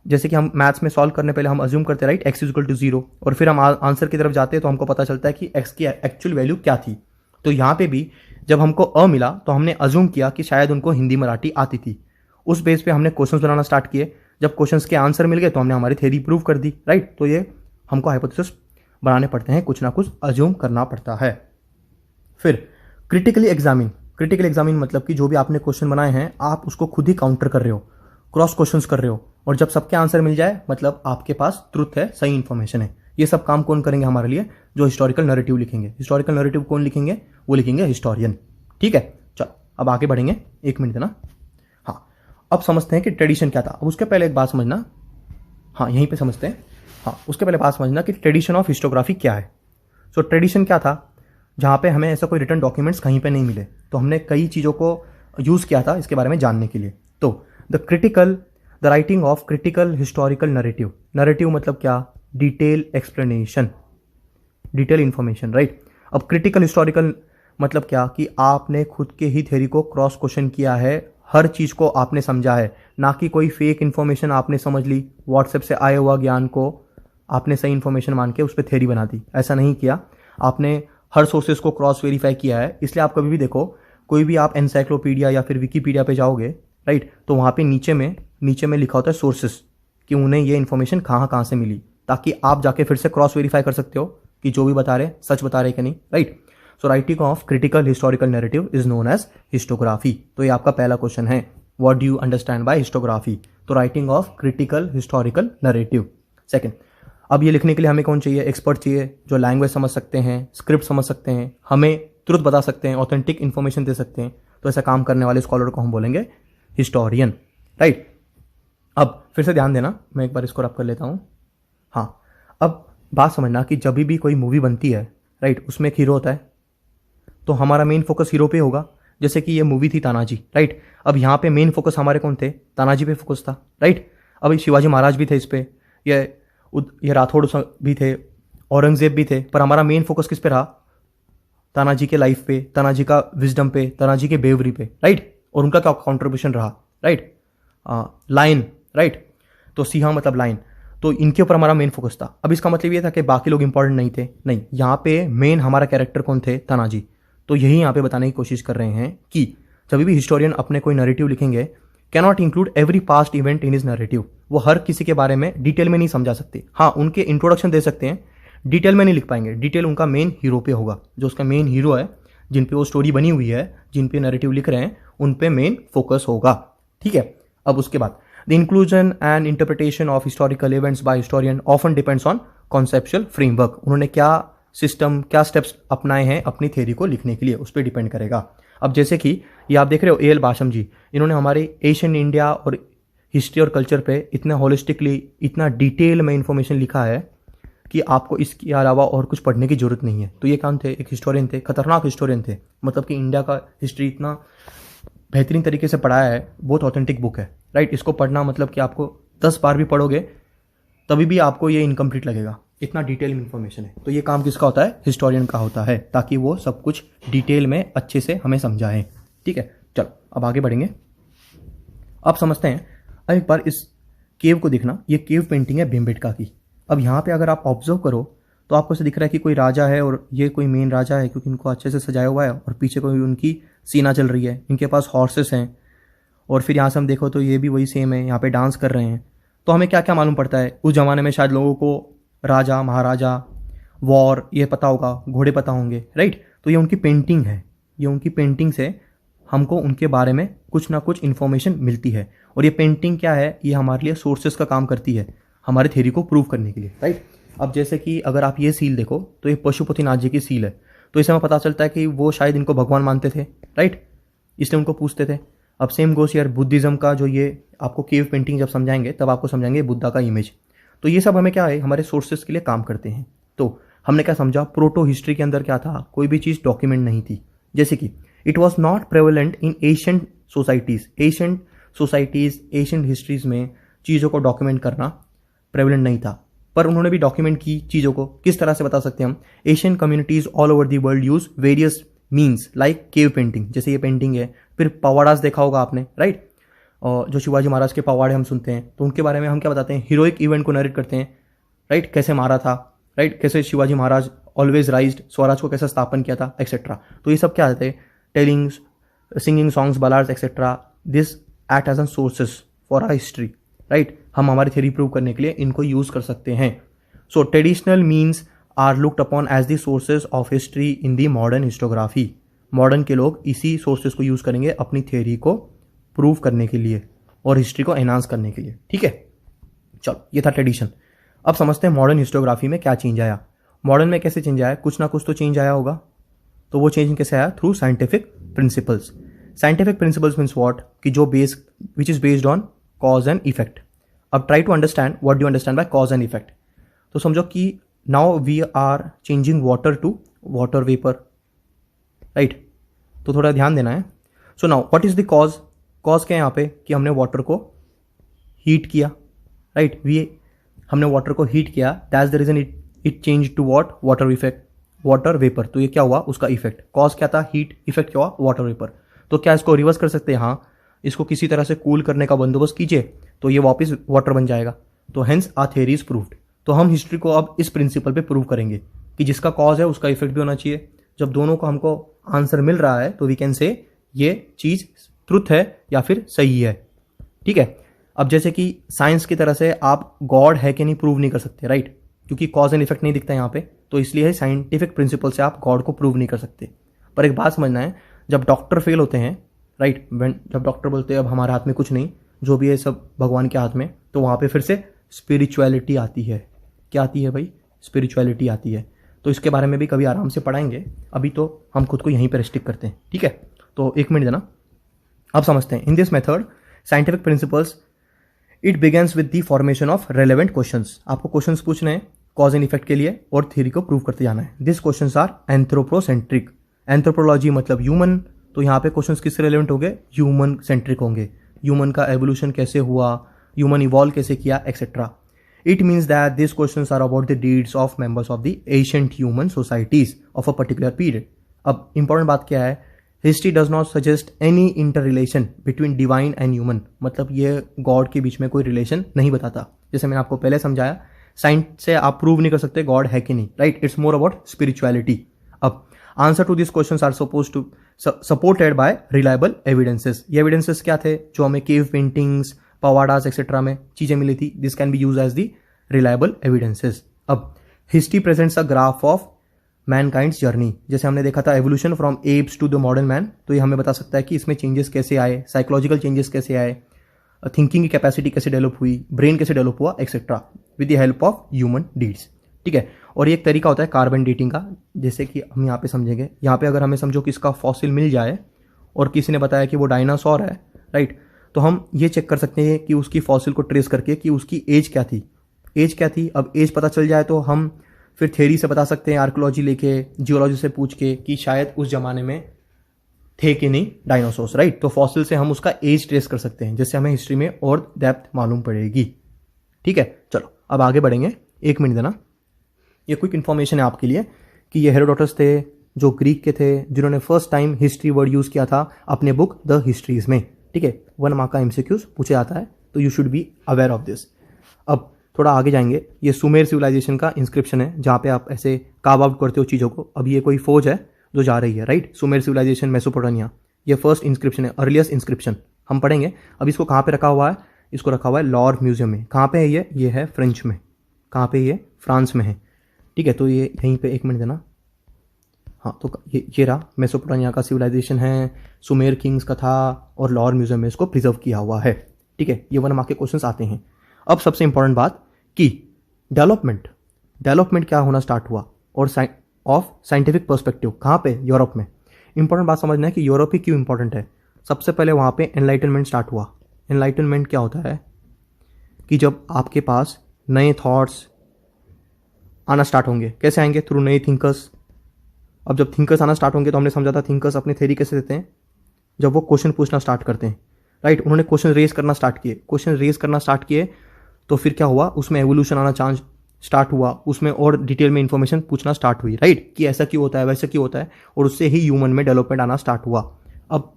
जैसे कि हम मैथ्स में सॉल्व करने पहले हम अज्यूम करते हैं, राइट, x इक्वल टू 0, और फिर हम आंसर की तरफ जाते हैं तो हमको पता चलता है कि x की एक्चुअल वैल्यू क्या थी। तो यहाँ पे भी जब हमको मिला तो हमने अज्यूम किया कि शायद उनको हिंदी मराठी आती थी। उस बेस पे हमने क्वेश्चंस बनाना स्टार्ट किए। जब क्वेश्चंस के आंसर मिल गए तो हमने हमारी थ्योरी प्रूव कर दी, राइट। तो ये हमको हाइपोथेसिस बनाने पड़ते हैं, कुछ ना कुछ अज्यूम करना पड़ता है। फिर क्रिटिकली एग्जामिन। क्रिटिकल एग्जामिन मतलब कि जो भी आपने क्वेश्चन बनाए हैं आप उसको खुद ही काउंटर कर रहे हो, क्रॉस क्वेश्चंस कर रहे हो, और जब सबके आंसर मिल जाए मतलब आपके पास ट्रुथ है, सही इंफॉर्मेशन है। ये सब काम कौन करेंगे हमारे लिए, जो हिस्टोरिकल नैरेटिव लिखेंगे। हिस्टोरिकल नैरेटिव कौन लिखेंगे, वो लिखेंगे हिस्टोरियन। ठीक है, चलो अब आगे बढ़ेंगे, 1 मिनट देना। हाँ, अब समझते हैं कि ट्रेडिशन क्या था। अब उसके पहले एक बात समझना, हाँ यहीं पे समझते हैं। हाँ, उसके पहले बात समझना कि ट्रेडिशन ऑफ हिस्टोग्राफी क्या है। सो ट्रेडिशन क्या था, जहाँ पे हमें ऐसा कोई रिटर्न डॉक्यूमेंट्स कहीं पे नहीं मिले, तो हमने कई चीज़ों को यूज़ किया था इसके बारे में जानने के लिए। तो the writing of critical historical narrative. Narrative मतलब क्या, detail explanation, detail information, right. अब क्रिटिकल हिस्टोरिकल मतलब क्या, कि आपने खुद के ही थ्योरी को क्रॉस क्वेश्चन किया है, हर चीज़ को आपने समझा है, ना कि कोई फेक इन्फॉर्मेशन आपने समझ ली, व्हाट्सएप से आए हुआ ज्ञान को आपने सही इन्फॉर्मेशन मान के उस पर थ्योरी बना दी। ऐसा नहीं किया, आपने हर सोर्सेज को क्रॉस वेरीफाई किया है। इसलिए आप कभी भी देखो, कोई भी आप एनसाइक्लोपीडिया या फिर विकीपीडिया पे जाओगे, राइट, तो वहाँ पे नीचे में लिखा होता है सोर्सेस, कि उन्हें ये इन्फॉर्मेशन कहाँ से मिली, ताकि आप जाके फिर से क्रॉस वेरीफाई कर सकते हो कि जो भी बता रहे सच बता रहे कि नहीं, right. So writing of critical historical narrative is known as historiography. तो ये आपका पहला क्वेश्चन है, what do you understand by historiography. तो writing of critical historical narrative. Second, अब ये लिखने के लिए हमें कौन चाहिए, एक्सपर्ट चाहिए, जो लैंग्वेज समझ सकते हैं, स्क्रिप्ट समझ सकते हैं, हमें ट्रुथ बता सकते हैं, ऑथेंटिक इन्फॉर्मेशन दे सकते हैं। तो ऐसा काम करने वाले स्कॉलर को हम बोलेंगे हिस्टोरियन, राइट। अब फिर से ध्यान देना, मैं एक बार इसको रब कर लेता हूँ। हाँ, अब बात समझना कि जब भी कोई मूवी बनती है, राइट, उसमें एक हीरो होता है, तो हमारा मेन फोकस हीरो पे होगा। जैसे कि ये मूवी थी तानाजी, राइट। अब यहाँ पे मेन फोकस हमारे कौन थे, तानाजी पे फोकस था, राइट। अब शिवाजी महाराज भी थे इस पे, ये राठौड़ भी थे, औरंगजेब भी थे, पर हमारा मेन फोकस किस पे रहा, तानाजी के लाइफ पे, तानाजी का विजडम पे, तानाजी के बेवरी पे, राइट, और उनका क्या कॉन्ट्रीब्यूशन रहा, राइट। लाइन, राइट, तो सिंहा मतलब लाइन, तो इनके ऊपर हमारा मेन फोकस था। अब इसका मतलब ये था कि बाकी लोग इंपॉर्टेंट नहीं थे, नहीं, यहाँ पे मेन हमारा कैरेक्टर कौन थे, तानाजी। तो यही यहाँ पे बताने की कोशिश कर रहे हैं कि जब भी हिस्टोरियन अपने कोई नैरेटिव लिखेंगे, cannot include every past event in his narrative. वो हर किसी के बारे में डिटेल में नहीं समझा सकते, हाँ उनके इंट्रोडक्शन दे सकते हैं, डिटेल में नहीं लिख पाएंगे। डिटेल उनका मेन हीरो पे होगा, जो उसका मेन हीरो है, जिन पे वो स्टोरी बनी हुई है, जिन पे नैरेटिव लिख रहे हैं, उन पे मेन फोकस होगा। ठीक है, अब उसके बाद the inclusion and interpretation of historical events by historian often depends on conceptual framework. उन्होंने क्या सिस्टम, क्या स्टेप्स अपनाए हैं अपनी थ्योरी को लिखने के लिए, उस पर डिपेंड करेगा। अब जैसे कि ये आप देख रहे हो ए एल बाशम जी, इन्होंने हमारे एशियन इंडिया और हिस्ट्री और कल्चर पे इतना होलिस्टिकली, इतना डिटेल में इंफॉर्मेशन लिखा है कि आपको इसके अलावा और कुछ पढ़ने की जरूरत नहीं है। तो ये काम थे, एक हिस्टोरियन थे, खतरनाक हिस्टोरियन थे, मतलब कि इंडिया का हिस्ट्री इतना बेहतरीन तरीके से पढ़ाया है, बहुत ऑथेंटिक बुक है, राइट। इसको पढ़ना मतलब कि आपको 10 बार भी पढ़ोगे तभी भी आपको ये इनकम्प्लीट लगेगा, इतना डिटेल में इंफॉर्मेशन है। तो ये काम किसका होता है? हिस्टोरियन का होता है, ताकि वो सब कुछ डिटेल में अच्छे से हमें समझाएं। ठीक है, चलो अब आगे बढ़ेंगे। अब समझते हैं, अब एक बार इस केव को देखना, ये केव पेंटिंग है भीमबेटका की। अब यहाँ पे अगर आप ऑब्जर्व करो तो आपको ऐसे दिख रहा है कि कोई राजा है, और ये कोई मेन राजा है क्योंकि इनको अच्छे से सजाया हुआ है, और पीछे कोई उनकी सीना चल रही है, इनके पास हॉर्सेस हैं, और फिर यहाँ से हम देखो तो ये भी वही सेम है, यहाँ पे डांस कर रहे हैं। तो हमें क्या क्या मालूम पड़ता है, उस जमाने में शायद लोगों को राजा महाराजा वॉर ये पता होगा, घोड़े पता होंगे, राइट। तो ये उनकी पेंटिंग है, ये उनकी पेंटिंग से हमको उनके बारे में कुछ ना कुछ इन्फॉर्मेशन मिलती है। और ये पेंटिंग क्या है, ये हमारे लिए सोर्सेस का काम करती है, हमारे थ्योरी को प्रूव करने के लिए, राइट। अब जैसे कि अगर आप ये सील देखो तो ये पशुपतिनाथ जी की सील है, तो इससे हमें पता चलता है कि वो शायद इनको भगवान मानते थे, राइट, इसलिए उनको पूछते थे। अब सेम गोस यार बुद्धिज्म का, जो ये आपको केव पेंटिंग जब समझाएंगे तब आपको समझाएंगे बुद्धा का इमेज। तो ये सब हमें क्या है, हमारे सोर्सेस के लिए काम करते हैं। तो हमने क्या समझा, प्रोटो हिस्ट्री के अंदर क्या था, कोई भी चीज़ डॉक्यूमेंट नहीं थी। जैसे कि it was not prevalent in ancient societies, ancient histories में चीज़ों को डॉक्यूमेंट करना प्रेवलेंट नहीं था, पर उन्होंने भी डॉक्यूमेंट की चीज़ों को। किस तरह से बता सकते हैं हम, Asian communities all over the world use various means like cave painting, जैसे ये पेंटिंग है। फिर पवाड़ास देखा होगा आपने, राइट, और जो शिवाजी महाराज के पवाड़े हम सुनते हैं, तो उनके बारे में हम क्या बताते हैं, हीरोइक इवेंट को नरेट करते हैं, राइट, कैसे मारा था, राइट, कैसे शिवाजी महाराज ऑलवेज राइज्ड, स्वराज को कैसे स्थापन किया था, एक्सेट्रा। तो ये सब क्या आते हैं, telling, singing songs, ballads, etcetera, this act as an sources for our history, right. हम हमारी थ्योरी प्रूव करने के लिए इनको यूज कर सकते हैं। So traditional means are looked upon as the sources of history in the modern historiography. Modern के लोग इसी सोर्सेज को यूज करेंगे अपनी थ्योरी को प्रूव करने के लिए और हिस्ट्री को एनहांस करने के लिए। ठीक है, चलो ये था ट्रेडिशन। अब समझते हैं मॉडर्न हिस्टोग्राफी में क्या चेंज आया। मॉडर्न में कैसे चेंज आया, कुछ ना कुछ तो चेंज आया होगा। तो वो चेंज कैसे आया, through scientific principles. Scientific principles means what, कि जो which is based on cause and effect. अब try to understand what do understand by cause and effect. तो समझो कि now we are changing water to water vapour, right. तो थोड़ा ध्यान देना है। So now what is the cause, cause क्या है यहाँ पे, कि हमने वाटर को हीट किया, राइट, हमने वाटर को हीट किया, that's the reason it change to what, water effect, water vapour. तो ये क्या हुआ, उसका इफेक्ट। कॉज क्या था, हीट, इफेक्ट क्या हुआ, वाटर वेपर। तो क्या इसको रिवर्स कर सकते हैं, हाँ, इसको किसी तरह से कूल करने का बंदोबस्त कीजिए तो ये वापस वाटर बन जाएगा। तो hence our theory is proved. तो हम हिस्ट्री को अब इस प्रिंसिपल पे प्रूव करेंगे कि जिसका कॉज है उसका इफेक्ट भी होना चाहिए। जब दोनों को हमको आंसर मिल रहा है तो वी कैन से ये चीज ट्रुथ है या फिर सही है। ठीक है, अब जैसे कि साइंस की तरह से आप गॉड है कि नहीं प्रूव नहीं कर सकते, राइट, क्योंकि कॉज एंड इफेक्ट नहीं दिखता यहाँ पे, तो इसलिए साइंटिफिक प्रिंसिपल से आप गॉड को प्रूव नहीं कर सकते। पर एक बात समझना है, जब डॉक्टर फेल होते हैं, राइट, जब डॉक्टर बोलते हैं अब हमारे हाथ में कुछ नहीं, जो भी है सब भगवान के हाथ में, तो वहाँ पे फिर से स्पिरिचुअलिटी आती है। क्या आती है भाई, स्पिरिचुअलिटी आती है। तो इसके बारे में भी कभी आराम से पढ़ाएंगे, अभी तो हम खुद को यहीं पर रिस्ट्रिक्ट करते हैं। ठीक है, तो 1 मिनट देना। अब समझते हैं, इन this method scientific principles it begins with the formation of relevant questions. आपको क्वेश्चंस पूछने हैं कॉज एंड इफेक्ट के लिए और थ्योरी को प्रूव करते जाना है। This questions are anthropocentric. Anthropology मतलब ह्यूमन, तो यहाँ पे क्वेश्चंस किससे रेलेवेंट होंगे, ह्यूमन सेंट्रिक होंगे। ह्यूमन का एवोल्यूशन कैसे हुआ, ह्यूमन इवॉल्व कैसे किया, etcetera. It means that this questions are about the deeds of members of the ancient human societies of a particular period. अब इंपॉर्टेंट बात क्या है, history does not suggest any inter relation between divine and human. मतलब ये God के बीच में कोई relation नहीं बताता। जैसे मैंने आपको पहले समझाया, साइंस से आप प्रूव नहीं कर सकते गॉड है कि नहीं, right, it's more about spirituality. अब answer to this questions are suppose to supported by reliable evidences. ये एविडेंसेस क्या थे? जो हमें केव पेंटिंग्स, पवाडास एक्सेट्रा में चीजें मिली थी, this can be use as the reliable evidences. अब history presents a graph of mankind's journey. जैसे हमने देखा था evolution from apes to the modern man, तो ये हमें बता सकता है कि इसमें चेंजेस कैसे आए, साइकोलॉजिकल चेंजेस कैसे आए, थिंकिंग की कैपेसिटी कैसे डेवलप हुई, ब्रेन कैसे डेवलप हुआ etcetera with the help of human deeds. ठीक है, और ये एक तरीका होता है कार्बन डेटिंग का, जैसे कि हम यहाँ पे समझेंगे। यहाँ पे अगर हमें समझो कि इसका फॉसिल मिल जाए और किसी ने बताया कि वो डायनासोर है, राइट, तो हम ये चेक कर सकते हैं कि उसकी फॉसिल को ट्रेस करके कि उसकी एज क्या थी, एज क्या थी। अब एज पता चल जाए तो हम फिर थ्योरी से बता सकते हैं, आर्कोलॉजी लेके, जियोलॉजी से पूछ के कि शायद उस जमाने में थे कि नहीं डायनासोर्स, राइट। तो फॉसिल से हम उसका एज ट्रेस कर सकते हैं, जिससे हमें हिस्ट्री में और डेप्थ मालूम पड़ेगी। ठीक है, चलो अब आगे बढ़ेंगे। 1 मिनट देना। ये क्विक इन्फॉर्मेशन है आपके लिए कि ये हेरोडोटस थे जो ग्रीक के थे, जिन्होंने first time history word use किया था अपने बुक द हिस्ट्रीज में। ठीक है, 1 मार्क का एमसीक्यूज पूछा जाता है, तो you should be aware of this. अब थोड़ा आगे जाएंगे। ये सुमेर सिविलाइजेशन का इंस्क्रिप्शन है, जहाँ पे आप ऐसे कार्व आउट करते हो चीज़ों को। अब ये कोई फौज है जो जा रही है, राइट। सुमेर सिविलाइजेशन, मेसोपोटामिया, ये फर्स्ट इंस्क्रिप्शन है, अर्लीस्ट इंस्क्रिप्शन हम पढ़ेंगे। अब इसको कहाँ पे रखा हुआ है? इसको रखा हुआ है लॉर म्यूजियम में। कहाँ पे है ये है फ्रेंच में। कहाँ पे? ये फ्रांस में है। ठीक है, तो ये यहीं पे 1 मिनट देना। हाँ, तो ये रहा मेसोपोटामिया का सिविलाइजेशन है, सुमेर किंग्स का था, और लॉर म्यूजियम में इसको प्रिजर्व किया हुआ है। ठीक है, ये 1 मार्क के क्वेश्चंस आते हैं। अब सबसे इंपॉर्टेंट बात कि डेवलपमेंट क्या होना स्टार्ट हुआ, और ऑफ साइंटिफिक पर्सपेक्टिव कहाँ पे? यूरोप में। इंपॉर्टेंट बात समझना है कि यूरोप ही क्यों इंपॉर्टेंट है। सबसे पहले वहाँ पे एनलाइटनमेंट स्टार्ट हुआ। एनलाइटनमेंट क्या होता है कि जब आपके पास नए थॉट्स आना स्टार्ट होंगे। कैसे आएंगे? थ्रू नए थिंकर्स। अब जब थिंकर्स आना स्टार्ट होंगे तो हमने समझा था थिंकर्स अपनी थ्योरी कैसे देते हैं, जब वो क्वेश्चन पूछना स्टार्ट करते हैं, राइट। उन्होंने क्वेश्चन रेज करना स्टार्ट किए, तो फिर क्या हुआ? उसमें एवोल्यूशन आना चांस स्टार्ट हुआ, उसमें और डिटेल में इंफॉर्मेशन पूछना स्टार्ट हुई, राइट, कि ऐसा क्यों होता है, वैसा क्यों होता है, और उससे ही ह्यूमन में डेवलपमेंट आना स्टार्ट हुआ। अब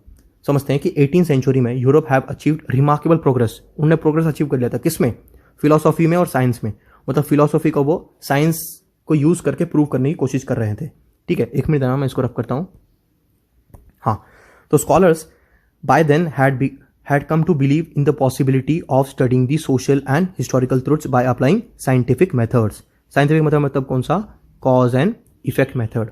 समझते हैं कि 18th सेंचुरी में Europe have achieved remarkable progress. उन्होंने प्रोग्रेस अचीव कर लिया था, किसमें? फिलोसॉफी में और साइंस में। मतलब फिलोसॉफी को वो साइंस को यूज करके प्रूव करने की कोशिश कर रहे थे। ठीक है, 1 मिनट देना, मैं इसको रफ करता हूं। हाँ, तो scholars by then had come to believe in the possibility of studying the social and historical truths by applying scientific methods. Scientific method मतलब कौन सा? Cause and effect method.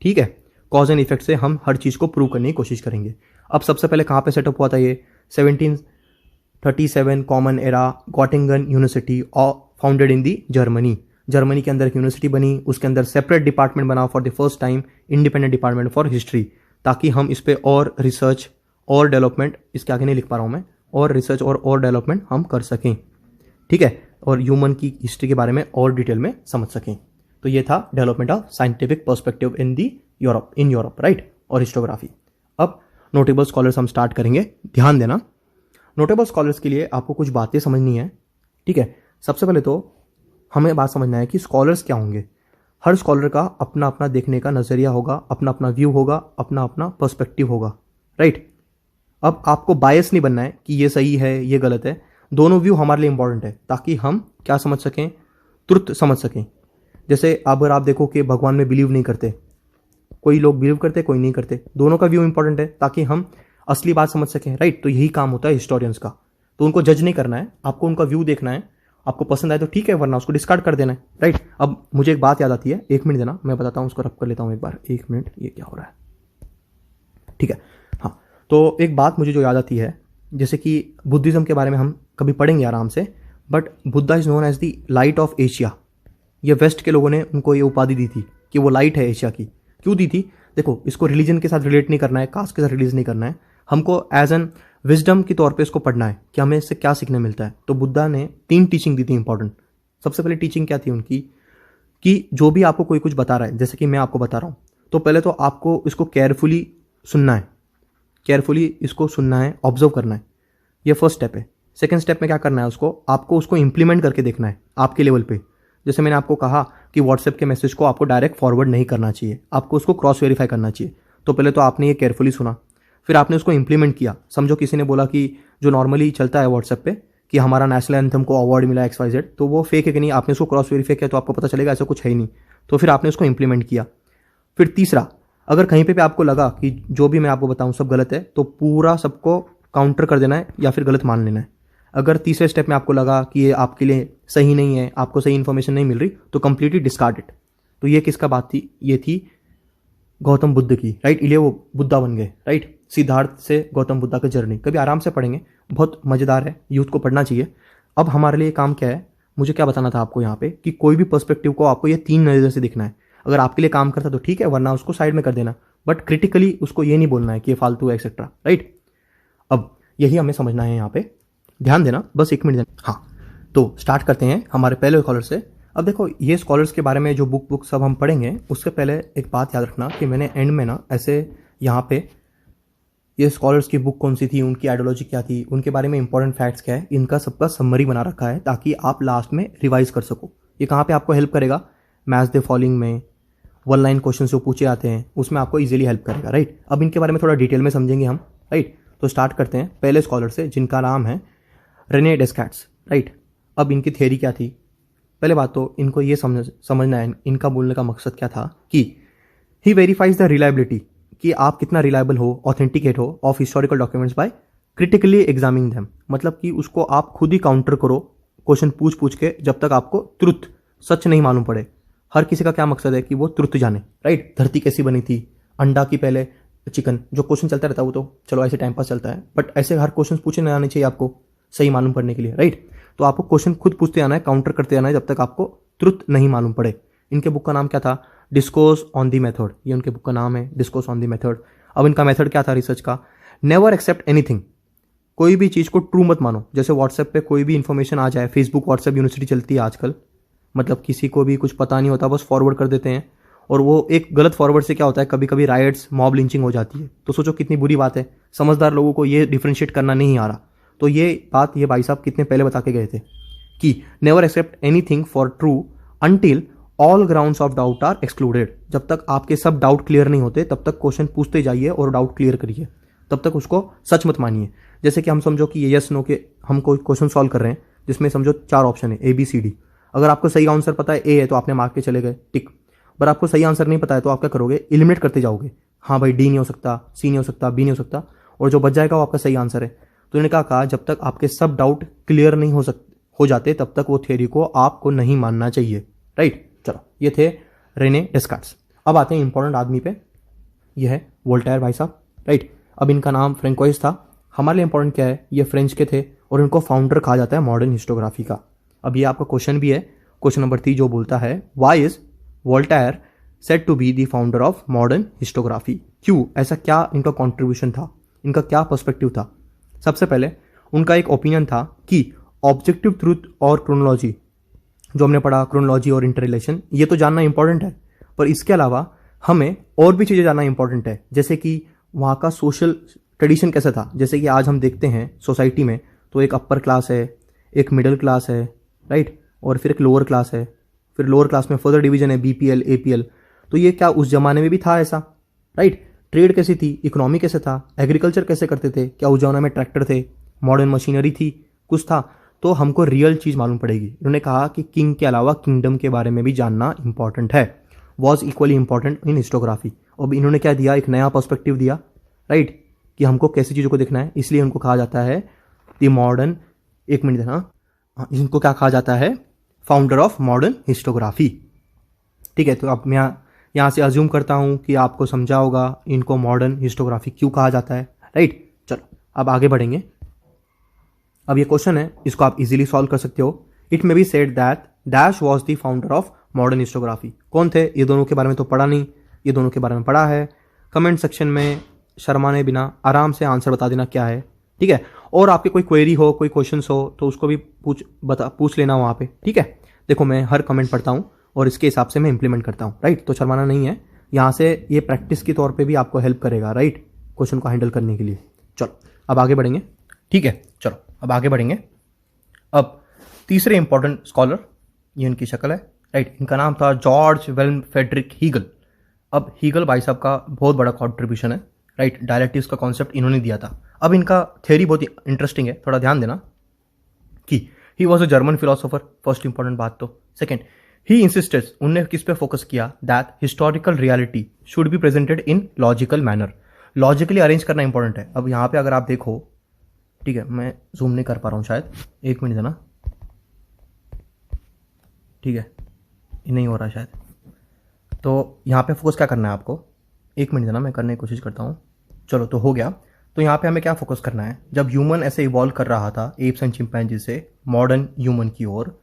ठीक है, cause and effect से हम हर चीज़ को प्रूव करने की कोशिश करेंगे। अब सबसे पहले कहाँ पे सेटअप हुआ था ये? 1737 common era Gottingen university founded in the Germany. Germany के अंदर एक यूनिवर्सिटी बनी, उसके अंदर सेपरेट डिपार्टमेंट बना for the first time, independent department for history, ताकि हम इस पर और रिसर्च और डेवलपमेंट, इसके आगे नहीं लिख पा रहा हूँ मैं, और रिसर्च और डेवलपमेंट हम कर सकें। ठीक है, और ह्यूमन की हिस्ट्री के बारे में और डिटेल में समझ सकें। तो ये था development of scientific perspective in Europe, right, और हिस्टोग्राफी। अब नोटेबल स्कॉलर्स हम स्टार्ट करेंगे। ध्यान देना, नोटेबल स्कॉलर्स के लिए आपको कुछ बातें समझनी है। ठीक है, सबसे पहले तो हमें बात समझना है कि स्कॉलर्स क्या होंगे। हर स्कॉलर का अपना अपना देखने का नजरिया होगा, अपना अपना व्यू होगा, अपना अपना पर्सपेक्टिव होगा, राइट। अब आपको बायस नहीं बनना है कि ये सही है ये गलत है, दोनों व्यू हमारे लिए इंपॉर्टेंट है, ताकि हम क्या समझ सकें? ट्रुथ समझ सकें। जैसे अगर आप देखो कि भगवान में बिलीव नहीं करते, कोई लोग बिलीव करते कोई नहीं करते, दोनों का व्यू इंपॉर्टेंट है ताकि हम असली बात समझ सकें, राइट। तो यही काम होता है हिस्टोरियंस का। तो उनको जज नहीं करना है, आपको उनका व्यू देखना है, आपको पसंद आए तो ठीक है, वरना उसको डिस्कार्ड कर देना है, राइट। अब मुझे एक बात याद आती है, 1 मिनट देना, मैं बताता हूँ, उसको रब कर लेता हूँ एक बार। 1 मिनट, ये क्या हो रहा है? ठीक है, हाँ, तो एक बात मुझे जो याद आती है, जैसे कि बुद्धिज्म के बारे में हम कभी पढ़ेंगे आराम से, but Buddha is known as the light of Asia. ये वेस्ट के लोगों ने उनको ये उपाधि दी थी कि वो लाइट है एशिया की। क्यों दी थी? देखो, इसको रिलीजन के साथ रिलेट नहीं करना है, कास्ट के साथ रिलीज नहीं करना है, हमको एज एन विजडम के तौर पे इसको पढ़ना है कि हमें इससे क्या सीखने मिलता है। तो बुद्धा ने 3 टीचिंग दी थी इंपॉर्टेंट। सबसे पहले टीचिंग क्या थी उनकी कि जो भी आपको कोई कुछ बता रहा है, जैसे कि मैं आपको बता रहा हूँ, तो पहले तो आपको इसको केयरफुली सुनना है, ऑब्जर्व करना है, ये फर्स्ट स्टेप है। सेकंड स्टेप में क्या करना है, आपको उसको इंप्लीमेंट करके देखना है आपके लेवल पे। जैसे मैंने आपको कहा कि व्हाट्सएप के मैसेज को आपको डायरेक्ट फॉरवर्ड नहीं करना चाहिए, आपको उसको क्रॉस वेरीफाई करना चाहिए। तो पहले तो आपने ये केयरफुली सुना, फिर आपने उसको इंप्लीमेंट किया। समझो किसी ने बोला कि जो नॉर्मली चलता है व्हाट्सएप पे कि हमारा नेशनल एंथम को अवार्ड मिला XYZ, तो वो फेक है कि नहीं, आपने उसको क्रॉस वेरीफाई किया तो आपको पता चलेगा ऐसा कुछ है ही नहीं। तो फिर आपने उसको इंप्लीमेंट किया। फिर तीसरा, अगर कहीं पे भी आपको लगा कि जो भी मैं आपको बताऊं सब गलत है, तो पूरा सबको काउंटर कर देना है या फिर गलत मान लेना है। अगर तीसरे स्टेप में आपको लगा कि ये आपके लिए सही नहीं है, आपको सही इन्फॉर्मेशन नहीं मिल रही, तो कंप्लीटली डिस्कार्ड इट। तो ये किसका बात थी? ये थी गौतम बुद्ध की, राइट। इसलिए वो बुद्धा बन गए, राइट। सिद्धार्थ से गौतम बुद्धा की जर्नी कभी आराम से पढ़ेंगे, बहुत मज़ेदार है, यूथ को पढ़ना चाहिए। अब हमारे लिए काम क्या है, मुझे क्या बताना था आपको यहाँ पे कि कोई भी पर्सपेक्टिव को आपको ये 3 नज़र से दिखना है। अगर आपके लिए काम करता तो ठीक है, वरना उसको साइड में कर देना, बट क्रिटिकली उसको ये नहीं बोलना है कि ये फालतू है एक्सेट्रा, राइट। अब यही हमें समझना है यहाँ पे, ध्यान देना, बस 1 मिनट देना। हाँ, तो स्टार्ट करते हैं हमारे पहले स्कॉलर से। अब देखो, ये स्कॉलर्स के बारे में जो बुक सब हम पढ़ेंगे, उससे पहले एक बात याद रखना कि मैंने एंड में ना ऐसे यहाँ पे ये स्कॉलर्स की बुक कौन सी थी, उनकी आइडियोलॉजी क्या थी, उनके बारे में इंपॉर्टेंट फैक्ट्स क्या है, इनका सबका समरी बना रखा है ताकि आप लास्ट में रिवाइज कर सको। ये कहाँ पे आपको हेल्प करेगा? मैच द फॉलोइंग में 1 लाइन क्वेश्चन जो पूछे आते हैं उसमें आपको इजीली हेल्प करेगा, राइट। अब इनके बारे में थोड़ा डिटेल में समझेंगे हम, राइट। तो स्टार्ट करते हैं पहले स्कॉलर से, जिनका नाम है रेने डेस्कार्ट्स, राइट। अब इनकी थ्योरी क्या थी? पहले बात तो इनको ये समझना है, इनका बोलने का मकसद क्या था कि ही वेरीफाइज द रिलायबिलिटी, कि आप कितना रिलायबल हो, ऑथेंटिकेट हो of historical documents by critically examining them. मतलब कि उसको आप खुद ही काउंटर करो क्वेश्चन पूछ के, जब तक आपको ट्रुथ, सच नहीं मालूम पड़े। हर किसी का क्या मकसद है कि वो ट्रुथ जाने, राइट। धरती कैसी बनी थी, अंडा की पहले चिकन, जो क्वेश्चन चलता रहता है वो तो चलो ऐसे टाइम पास चलता है, बट ऐसे हर क्वेश्चन पूछे नहीं आने चाहिए आपको सही मालूम पड़ने के लिए, राइट। तो आपको क्वेश्चन खुद पूछते आना है, काउंटर करते आना है, जब तक आपको ट्रुथ नहीं मालूम पड़े। इनके बुक का नाम क्या था? डिस्कोर्स ऑन द मेथड, ये उनके बुक का नाम है, डिस्कोर्स ऑन द मेथड। अब इनका मेथड क्या था रिसर्च का? नेवर एक्सेप्ट एनीथिंग, कोई भी चीज़ को ट्रू मत मानो। जैसे व्हाट्सएप पे कोई भी इन्फॉर्मेशन आ जाए, फेसबुक व्हाट्सएप यूनिवर्सिटी चलती है आजकल, मतलब किसी को भी कुछ पता नहीं होता, बस फॉरवर्ड कर देते हैं, और वो एक गलत फॉरवर्ड से क्या होता है, कभी कभी राइट्स, मॉब लिंचिंग हो जाती है। तो सोचो कितनी बुरी बात है। समझदार लोगों को ये डिफ्रेंशिएट करना नहीं आ रहा। तो ये बात ये भाई साहब कितने पहले बता के गए थे कि never accept anything for true until all grounds of doubt are excluded. जब तक आपके सब डाउट क्लियर नहीं होते तब तक क्वेश्चन पूछते जाइए और डाउट क्लियर करिए, तब तक उसको सच मत मानिए। जैसे कि हम समझो कि ये यस नो के हम कोई क्वेश्चन सॉल्व कर रहे हैं जिसमें समझो 4 ऑप्शन है, ABCD। अगर आपको सही आंसर पता है A है तो आपने मार्क के चले गए, टिक। पर आपको सही आंसर नहीं पता है तो आप क्या करोगे? एलिमिनेट करते जाओगे। हाँ भाई, D नहीं हो सकता, C नहीं हो सकता, B नहीं हो सकता, और जो बच जाएगा वो आपका सही आंसर है। तो इन्होंने क्या कहा, जब तक आपके सब डाउट क्लियर नहीं हो जाते तब तक वो थ्योरी को आपको नहीं मानना चाहिए, राइट। चलो, ये थे रेने डेस्कार्ट्स। अब आते हैं इंपॉर्टेंट आदमी पे, ये है वोल्टेयर भाई साहब, राइट। अब इनका नाम फ्रेंकोइस था। हमारे लिए इंपॉर्टेंट क्या है, ये फ्रेंच के थे और इनको फाउंडर कहा जाता है मॉडर्न हिस्टोग्राफी का। अब ये आपका क्वेश्चन भी है, क्वेश्चन नंबर 3 जो बोलता है, why is Voltaire said to be the founder of modern historiography? क्यों, ऐसा क्या इनका कॉन्ट्रीब्यूशन था, इनका क्या पर्सपेक्टिव था? सबसे पहले उनका एक ओपिनियन था कि ऑब्जेक्टिव ट्रूथ और क्रोनोलॉजी, जो हमने पढ़ा क्रोनोलॉजी और इंटररिलेशन, ये तो जानना इंपॉर्टेंट है, पर इसके अलावा हमें और भी चीज़ें जानना इंपॉर्टेंट है। जैसे कि वहाँ का सोशल ट्रेडिशन कैसा था। जैसे कि आज हम देखते हैं सोसाइटी में तो एक अपर क्लास है, एक मिडिल क्लास है, राइट, और फिर एक लोअर क्लास है, फिर लोअर क्लास में फर्दर डिवीजन है, BPL, APL। तो ये क्या उस जमाने में भी था ऐसा, राइट। ट्रेड कैसी थी, इकोनॉमी कैसे था, एग्रीकल्चर कैसे करते थे, क्या उस जमाने में ट्रैक्टर थे, मॉडर्न मशीनरी थी, कुछ था। तो हमको रियल चीज़ मालूम पड़ेगी। उन्होंने कहा कि किंग के अलावा किंगडम के बारे में भी जानना इंपॉर्टेंट है, was equally important in historiography. अब इन्होंने क्या दिया, एक नया पर्सपेक्टिव दिया, राइट, कि हमको कैसी चीज़ों को देखना है। इसलिए उनको कहा जाता है द मॉडर्न, एक मिनट देना, इनको क्या कहा जाता है, फाउंडर ऑफ मॉडर्न हिस्टोग्राफी, ठीक है। तो अब मैं यहाँ से अज्यूम करता हूँ कि आपको समझा होगा इनको मॉडर्न हिस्टोग्राफी क्यों कहा जाता है, राइट। चलो अब आगे बढ़ेंगे। अब ये क्वेश्चन है, इसको आप इजीली सॉल्व कर सकते हो। It may be said that dash was the founder of modern historiography. कौन थे ये दोनों के बारे में तो पढ़ा नहीं, ये दोनों के बारे में पढ़ा है। कमेंट सेक्शन में शर्माने बिना आराम से आंसर बता देना क्या है, ठीक है। और आपके कोई क्वेरी हो, कोई क्वेश्चन हो तो उसको भी पूछ लेना वहाँ पे, ठीक है। देखो मैं हर कमेंट पढ़ता हूँ और इसके हिसाब से मैं इंप्लीमेंट करता हूँ, राइट। तो शर्माना नहीं है, यहाँ से ये प्रैक्टिस के तौर पे भी आपको हेल्प करेगा, राइट, क्वेश्चन को हैंडल करने के लिए। चलो अब आगे बढ़ेंगे, ठीक है। चलो अब आगे बढ़ेंगे। अब तीसरे इंपॉर्टेंट स्कॉलर, ये इनकी शक्ल है, राइट। इनका नाम था जॉर्ज विल्हेम फ्रेडरिक हीगल। अब हीगल भाई साहब का बहुत बड़ा कॉन्ट्रीब्यूशन है, राइट। डायलेक्टिक्स का कॉन्सेप्ट इन्होंने दिया था। अब इनका थ्योरी बहुत ही इंटरेस्टिंग है, थोड़ा ध्यान देना कि he was a German philosopher, first important बात तो। सेकेंड, ही इंसिस्टेड, उनने किस पे फोकस किया, that historical reality should be presented in logical manner. Logically arrange करना इंपॉर्टेंट है। अब यहाँ पे अगर आप देखो, ठीक है, मैं जूम नहीं कर पा रहा हूँ शायद, एक मिनट देना, ठीक है, ये नहीं हो रहा शायद। तो यहाँ पे फोकस क्या करना है आपको, एक मिनट देना, मैं करने की कोशिश करता हूँ। चलो, तो हो गया। तो यहाँ पे हमें क्या फोकस करना है, जब ह्यूमन ऐसे इवॉल्व कर रहा था एप्स एंड चिंपैंजी से मॉडर्न ह्यूमन की ओर,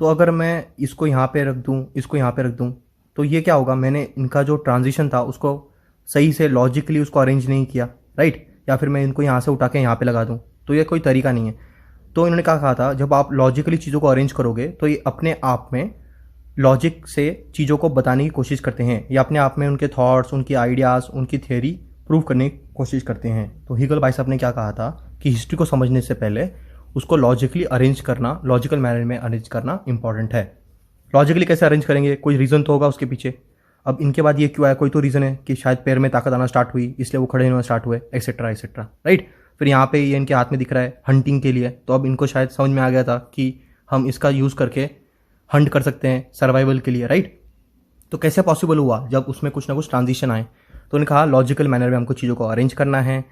तो अगर मैं इसको यहाँ पे रख दूँ, इसको यहाँ पे रख दूँ, तो ये क्या होगा, मैंने इनका जो ट्रांजिशन था उसको सही से लॉजिकली उसको अरेंज नहीं किया, राइट। या फिर मैं इनको यहाँ से उठा के यहाँ पे लगा दूँ, तो ये कोई तरीका नहीं है। तो इन्होंने क्या कहा था, जब आप लॉजिकली चीज़ों को अरेंज करोगे तो ये अपने आप में लॉजिक से चीज़ों को बताने की कोशिश करते हैं, या अपने आप में उनके थॉट्स, उनकी आइडियाज़, उनकी थियरी प्रूव करने की कोशिश करते हैं। तो हीगल भाई साहब ने क्या कहा था कि हिस्ट्री को समझने से पहले उसको लॉजिकली अरेंज करना, लॉजिकल मैनर में अरेंज करना इंपॉर्टेंट है। लॉजिकली कैसे अरेंज करेंगे, कोई रीज़न तो होगा उसके पीछे। अब इनके बाद ये क्यों आया, कोई तो रीज़न है कि शायद पैर में ताकत आना स्टार्ट हुई इसलिए वो खड़े होना स्टार्ट हुए, एक्सेट्रा एक्सेट्रा, राइट। फिर यहाँ पे ये इनके हाथ में दिख रहा है हंटिंग के लिए, तो अब इनको शायद समझ में आ गया था कि हम इसका यूज़ करके हंट कर सकते हैं सर्वाइवल के लिए, राइट। तो कैसे पॉसिबल हुआ, जब उसमें कुछ ना कुछ ट्रांजिशन आए। तो उन्होंने कहा लॉजिकल मैनर में हमको चीज़ों को अरेंज करना है,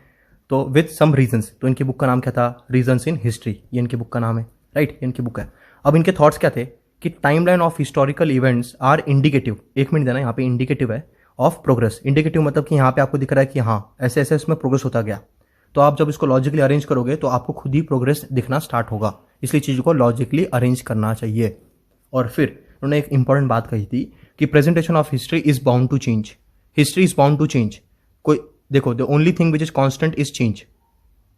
तो विथ सम रीजंस। तो इनकी बुक का नाम क्या था, रीजंस इन हिस्ट्री, ये इनकी बुक का नाम है, राइट, इनकी बुक है। अब इनके थॉट्स क्या थे कि timeline of historical events are indicative, एक मिनट देना, यहाँ पे इंडिकेटिव है, ऑफ प्रोग्रेस। इंडिकेटिव मतलब कि यहाँ पे आपको दिख रहा है कि हाँ ऐसे ऐसे इसमें प्रोग्रेस होता गया। तो आप जब इसको लॉजिकली अरेंज करोगे तो आपको खुद ही प्रोग्रेस दिखना स्टार्ट होगा, इसलिए चीज़ों को लॉजिकली अरेंज करना चाहिए। और फिर उन्होंने एक इंपॉर्टेंट बात कही थी कि presentation of history is bound to change, history is bound to change. कोई देखो, the only thing which is constant is change,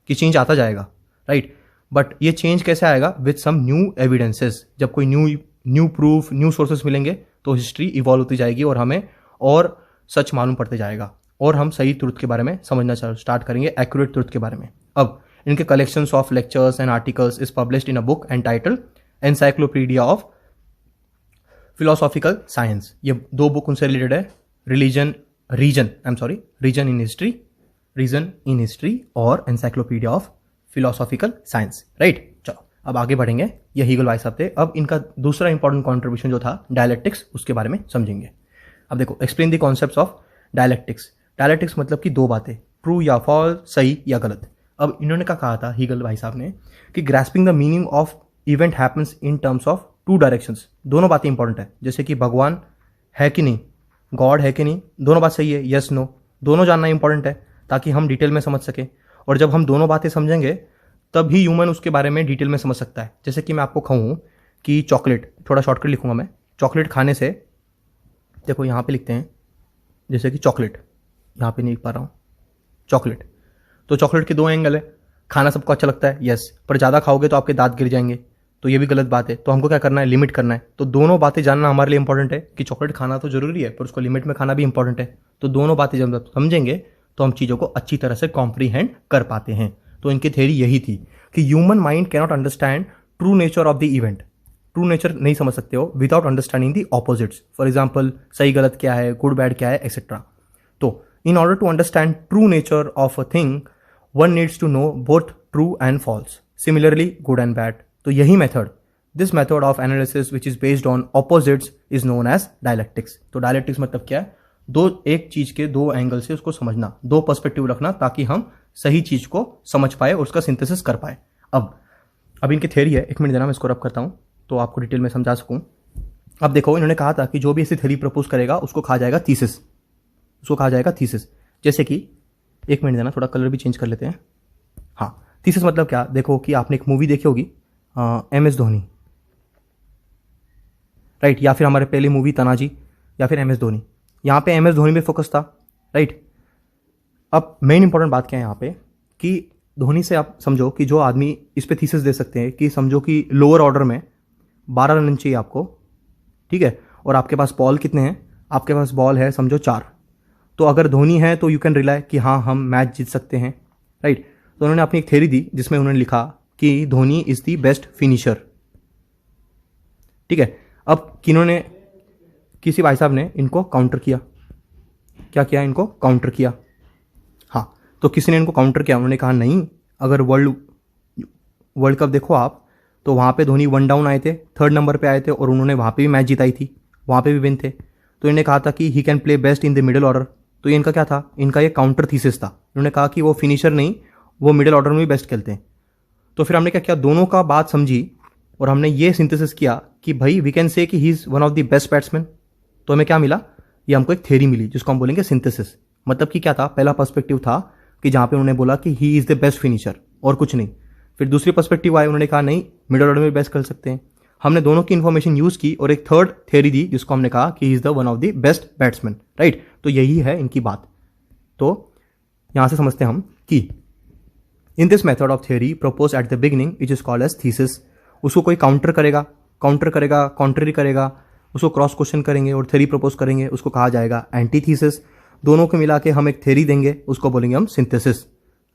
कि चेंज आता जाएगा, राइट। बट ये चेंज कैसे आएगा, विथ सम न्यू एविडेंसेस। जब कोई न्यू प्रूफ, न्यू सोर्सेस मिलेंगे तो हिस्ट्री इवॉल्व होती जाएगी और हमें और सच मालूम पड़ते जाएगा, और हम सही ट्रुथ के बारे में समझना स्टार्ट करेंगे, एक्यूरेट ट्रुथ के बारे में। अब इनके collections of lectures and articles is published in a book entitled encyclopedia of philosophical science. ये दो बुक उनसे रिलेटेड है, रीजन इन हिस्ट्री और encyclopedia of philosophical science, right. चलो अब आगे बढ़ेंगे, ये हीगल भाई साहब थे। अब इनका दूसरा इंपॉर्टेंट कॉन्ट्रीब्यूशन जो था डायलेक्टिक्स, उसके बारे में समझेंगे। अब देखो, explain the concepts of dialectics. Dialectics मतलब कि दो बातें, ट्रू या फॉल्स, सही या गलत। अब इन्होंने क्या कहा था हीगल भाई साहब ने कि grasping the meaning of event happens in terms of two directions. दोनों बातें इंपॉर्टेंट है, जैसे कि भगवान है कि नहीं, गॉड है कि नहीं, दोनों बात सही है, यस नो, दोनों जानना इंपॉर्टेंट है ताकि हम डिटेल में समझ सकें। और जब हम दोनों बातें समझेंगे तब ही ह्यूमन उसके बारे में डिटेल में समझ सकता है। जैसे कि मैं आपको कहूँ कि चॉकलेट, थोड़ा शॉर्टकट लिखूंगा मैं, चॉकलेट खाने से, देखो यहाँ पे लिखते हैं, जैसे कि चॉकलेट, यहाँ पे नहीं लिख पा रहा हूँ, चॉकलेट। तो चॉकलेट के दो एंगल है, खाना सबको अच्छा लगता है, यस, पर ज़्यादा खाओगे तो आपके दांत गिर जाएंगे, तो ये भी गलत बात है। तो हमको क्या करना है, लिमिट करना है। तो दोनों बातें जानना हमारे लिए इंपॉर्टेंट है कि चॉकलेट खाना तो जरूरी है पर उसको लिमिट में खाना भी इंपॉर्टेंट है। तो दोनों बातें जब समझेंगे तो हम चीज़ों को अच्छी तरह से कॉम्प्रीहेंड कर पाते हैं। तो इनकी थ्योरी यही थी कि human mind cannot understand true nature of the event, true nature नहीं समझ सकते हो without understanding the opposites. For example, सही गलत क्या है, गुड बैड क्या है, एक्सेट्रा। तो in order to understand true nature of a thing one needs to know both true and false, similarly good and bad. तो यही method, this method of analysis which is based on opposites is known as dialectics. तो dialectics मतलब क्या है, एक चीज के दो एंगल से उसको समझना, दो पर्सपेक्टिव रखना ताकि हम सही चीज को समझ पाए और उसका सिंथेसिस कर पाए। अब इनकी थ्योरी है, एक मिनट देना, मैं इसको रब करता हूं तो आपको डिटेल में समझा सकूं। अब देखो, इन्होंने कहा था कि जो भी ऐसी थ्योरी प्रपोज करेगा उसको कहा जाएगा थीसिस, उसको कहा जाएगा थीसिस। जैसे कि, एक मिनट देना, थोड़ा कलर भी चेंज कर लेते हैं। हाँ, थीसिस मतलब क्या, देखो कि आपने एक मूवी देखी होगी MS धोनी, राइट, या फिर हमारे पहली मूवी तानाजी, या फिर MS धोनी। यहाँ पे MS धोनी में फोकस था, राइट। अब मेन इंपॉर्टेंट बात क्या है यहाँ पे कि धोनी से आप समझो कि जो आदमी इस पे थीसिस दे सकते हैं कि समझो कि लोअर ऑर्डर में 12 रन चाहिए आपको, ठीक है, और आपके पास बॉल कितने हैं, आपके पास बॉल है समझो 4। तो अगर धोनी है तो यू कैन रिलाई कि हाँ हम मैच जीत सकते हैं, राइट। तो उन्होंने अपनी एक थ्योरी दी जिसमें उन्होंने लिखा कि Dhoni is the best finisher, ठीक है। अब किन्होंने, किसी भाई साहब ने इनको काउंटर किया, क्या किया, इनको काउंटर किया। हाँ, तो किसी ने इनको काउंटर किया, उन्होंने कहा नहीं, अगर वर्ल्ड कप देखो आप, तो वहाँ पे धोनी 1 डाउन आए थे, 3rd नंबर पे आए थे और उन्होंने वहाँ पे भी मैच जिताई थी, वहाँ पे भी विन थे। तो इन्होंने कहा था कि he can play best in the middle order. तो ये इनका क्या था, इनका ये काउंटर थीसिस था। इन्होंने कहा कि वो फिनिशर नहीं, वो मिडिल ऑर्डर में भी बेस्ट खेलते हैं। तो फिर हमने क्या किया, दोनों का बात समझी और हमने ये सिंथेसिस किया कि भाई वी कैन से कि he is one of the best batsman. तो हमें क्या मिला, ये हमको एक थ्योरी मिली जिसको हम बोलेंगे सिंथेसिस। मतलब कि क्या था, पहला पर्सपेक्टिव था कि जहाँ पे उन्होंने बोला कि he is the best finisher और कुछ नहीं। फिर दूसरी पर्सपेक्टिव आए, उन्होंने कहा नहीं, मिडिल ऑर्डर में बेस्ट खेल सकते हैं। हमने दोनों की इन्फॉर्मेशन यूज़ की और एक थर्ड थ्योरी दी जिसको हमने कहा कि he is the one of the best batsman, right. तो यही है इनकी बात। तो यहाँ से समझते हैं हम कि in this method of theory propose at the beginning it is called as thesis. उसको कोई काउंटर करेगा, कॉन्ट्ररी करेगा, उसको क्रॉस क्वेश्चन करेंगे और थ्योरी प्रपोज करेंगे, उसको कहा जाएगा एंटीथीसिस। दोनों को मिला के हम एक थ्योरी देंगे, उसको बोलेंगे हम सिंथेसिस।